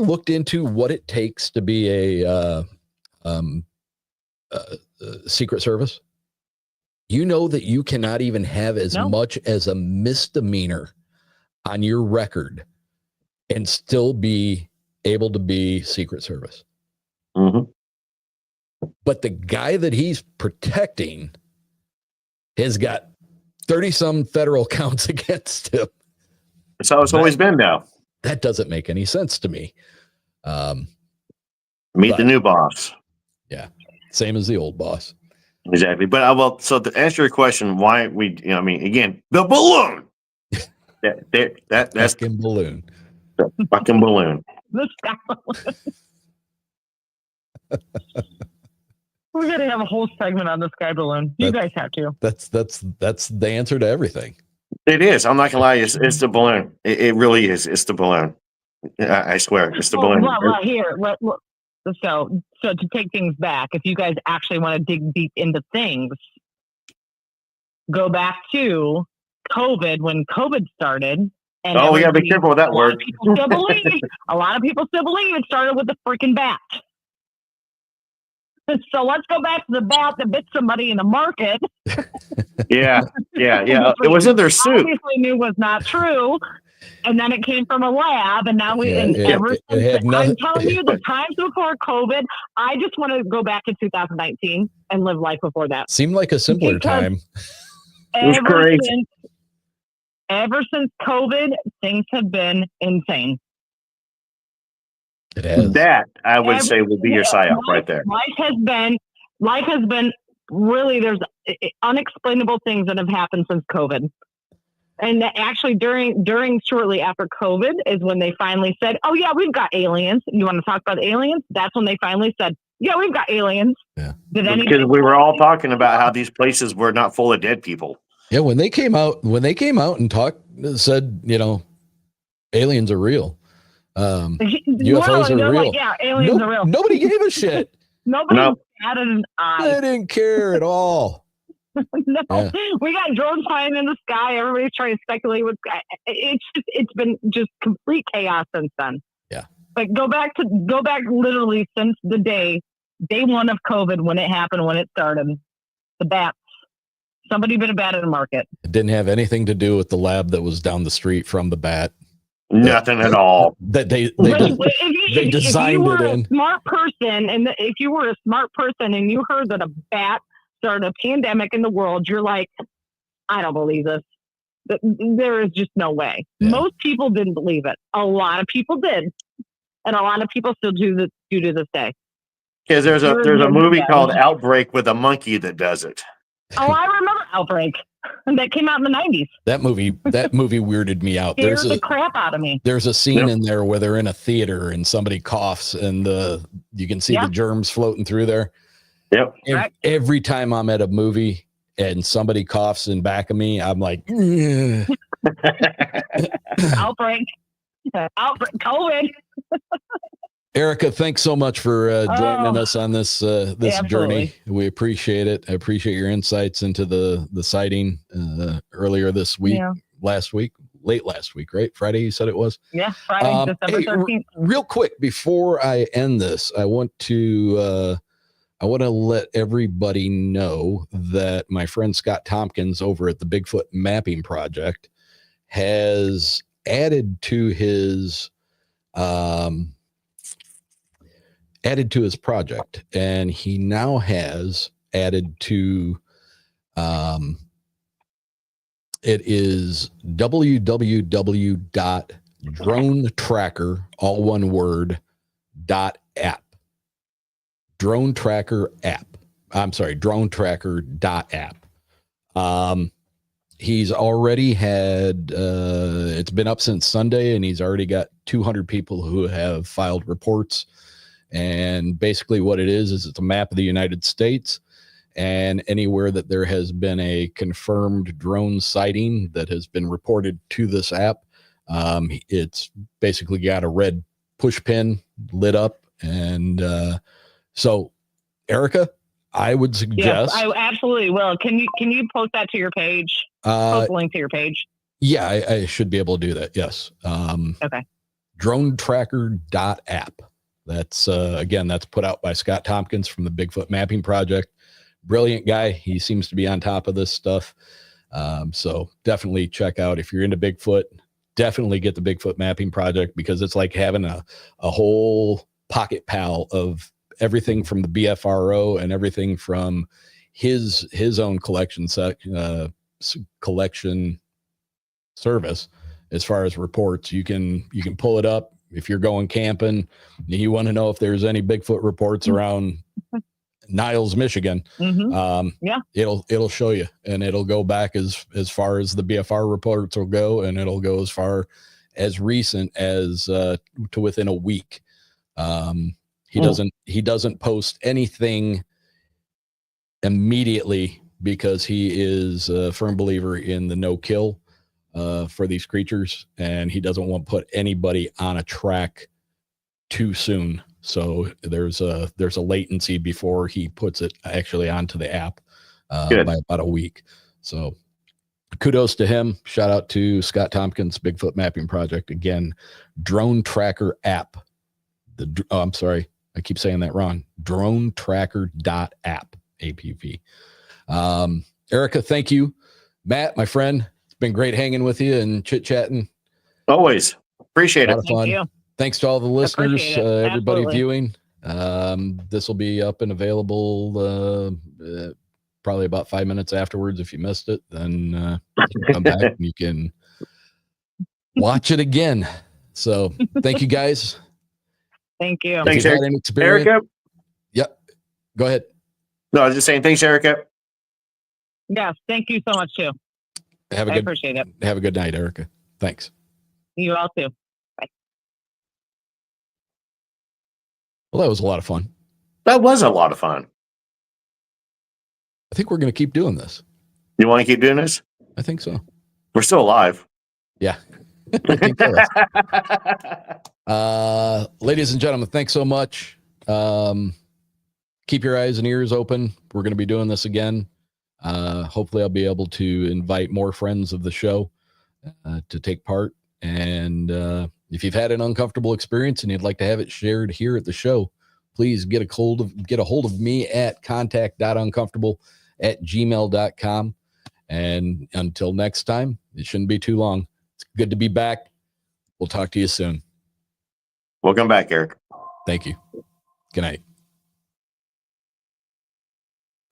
looked into what it takes to be a Secret Service? You know that you cannot even have as much as a misdemeanor on your record and still be able to be Secret Service. Mm-hmm. But the guy that he's protecting has got 30-some federal counts against him. That's how it's always been now. That doesn't make any sense to me. Meet the new boss. Yeah, same as the old boss. Exactly. But so to answer your question, why again, the balloon. That's fucking balloon. The fucking balloon. The sky balloon. We're gonna have a whole segment on the sky balloon. You guys have to. That's the answer to everything. It is. I'm not gonna lie. It's the balloon. It really is. It's the balloon. I swear, it's the balloon. Well, here. So to take things back, if you guys actually want to dig deep into things, go back to COVID, when COVID started. And we gotta be careful with that word. A lot of people still believe it started with the freaking bat. So let's go back to the bat that bit somebody in the market. Yeah. It was in their suit. Obviously knew was not true. And then it came from a lab, and now I'm telling you, the times before COVID, I just want to go back to 2019 and live life before that. Seemed like a simpler time. It was crazy. Ever since COVID, things have been insane. It has. That I would say would be your psyop right there. Life has been really, there's unexplainable things that have happened since COVID. And actually shortly after COVID is when they finally said, oh yeah, we've got aliens. You want to talk about aliens? That's when they finally said, Yeah, we've got aliens. Yeah. Did anybody? Because we were all talking about how these places were not full of dead people. Yeah, when they came out and said, aliens are real. UFOs are real. Like, yeah, aliens are real. Nobody gave a shit. Nobody batted an eye. They didn't care at all. No, Yeah. we got drones flying in the sky. Everybody's trying to speculate what's. It's been just complete chaos since then. Yeah. But go back literally since the day one of COVID, when it happened, when it started. The bats. Somebody bit a bat in the market. It didn't have anything to do with the lab that was down the street from the bat. Nothing at all. That they if designed you were it in. A smart person, and if you were a smart person and you heard that a bat started a pandemic in the world, you're like, I don't believe this. There is just no way. Yeah. Most people didn't believe it. A lot of people did, and a lot of people still do to this day. Because there's a movie called Outbreak with a monkey that does it. Oh, I remember Outbreak. That came out in the 90s. That movie weirded me out. Scared the crap out of me. There's a scene in there where they're in a theater and somebody coughs and you can see the germs floating through there. Yep. Every time I'm at a movie and somebody coughs in back of me, I'm like, Outbreak, COVID. Erica, thanks so much for joining us on this journey. We appreciate it. I appreciate your insights into the sighting earlier this week, late last week, right? Friday, you said it was? Yeah, Friday, December 13th. Real quick, before I end this, I want to let everybody know that my friend Scott Tompkins over at the Bigfoot Mapping Project has added to his project, and he now has added to it is www.dronetracker, all one word, .app. dronetracker.app. He's already had it's been up since Sunday, and he's already got 200 people who have filed reports. And basically what it is it's a map of the United States, and anywhere that there has been a confirmed drone sighting that has been reported to this app, it's basically got a red push pin lit up. And so, Erica, I would suggest. Yes, I absolutely will. Can you post that to your page? Post a link to your page. Yeah, I should be able to do that. Yes. Okay. Dronetracker.app. That's again, that's put out by Scott Tompkins from the Bigfoot Mapping Project. Brilliant guy. He seems to be on top of this stuff. So definitely check out, if you're into Bigfoot, definitely get the Bigfoot Mapping Project, because it's like having a whole pocket pal of everything from the BFRO and everything from his own collection service. As far as reports, you can pull it up. If you're going camping, you want to know if there's any Bigfoot reports around Niles, Michigan. It'll show you, and it'll go back as far as the BFR reports will go, and it'll go as far as recent as to within a week. He doesn't post anything immediately, because he is a firm believer in the no kill for these creatures, and he doesn't want to put anybody on a track too soon. So there's a latency before he puts it actually onto the app by about a week. So kudos to him. Shout out to Scott Tompkins, Bigfoot Mapping Project. Again, Drone Tracker app. I'm sorry, I keep saying that wrong. Dronetracker.app, APP. Erica, thank you. Matt, my friend, it's been great hanging with you and chit-chatting. Always. Appreciate it. Thank you. Thanks to all the listeners, everybody Absolutely. viewing. This will be up and available probably about 5 minutes afterwards. If you missed it, then come back and you can watch it again. So thank you, guys. Thank you. Thanks, Erica. Yep. Go ahead. No, I was just saying, thanks, Erica. Yes, thank you so much too. I appreciate it. Have a good night, Erica. Thanks. You all too. Well, that was a lot of fun. That was a lot of fun. I think we're going to keep doing this. You want to keep doing this? I think so. We're still alive. Yeah. I think so. Ladies and gentlemen, thanks so much. Keep your eyes and ears open. We're going to be doing this again. Hopefully I'll be able to invite more friends of the show to take part. And if you've had an uncomfortable experience and you'd like to have it shared here at the show, please get a hold of me at contact.uncomfortable@gmail.com. And until next time, it shouldn't be too long. It's good to be back. We'll talk to you soon. Welcome back, Eric. Thank you. Good night.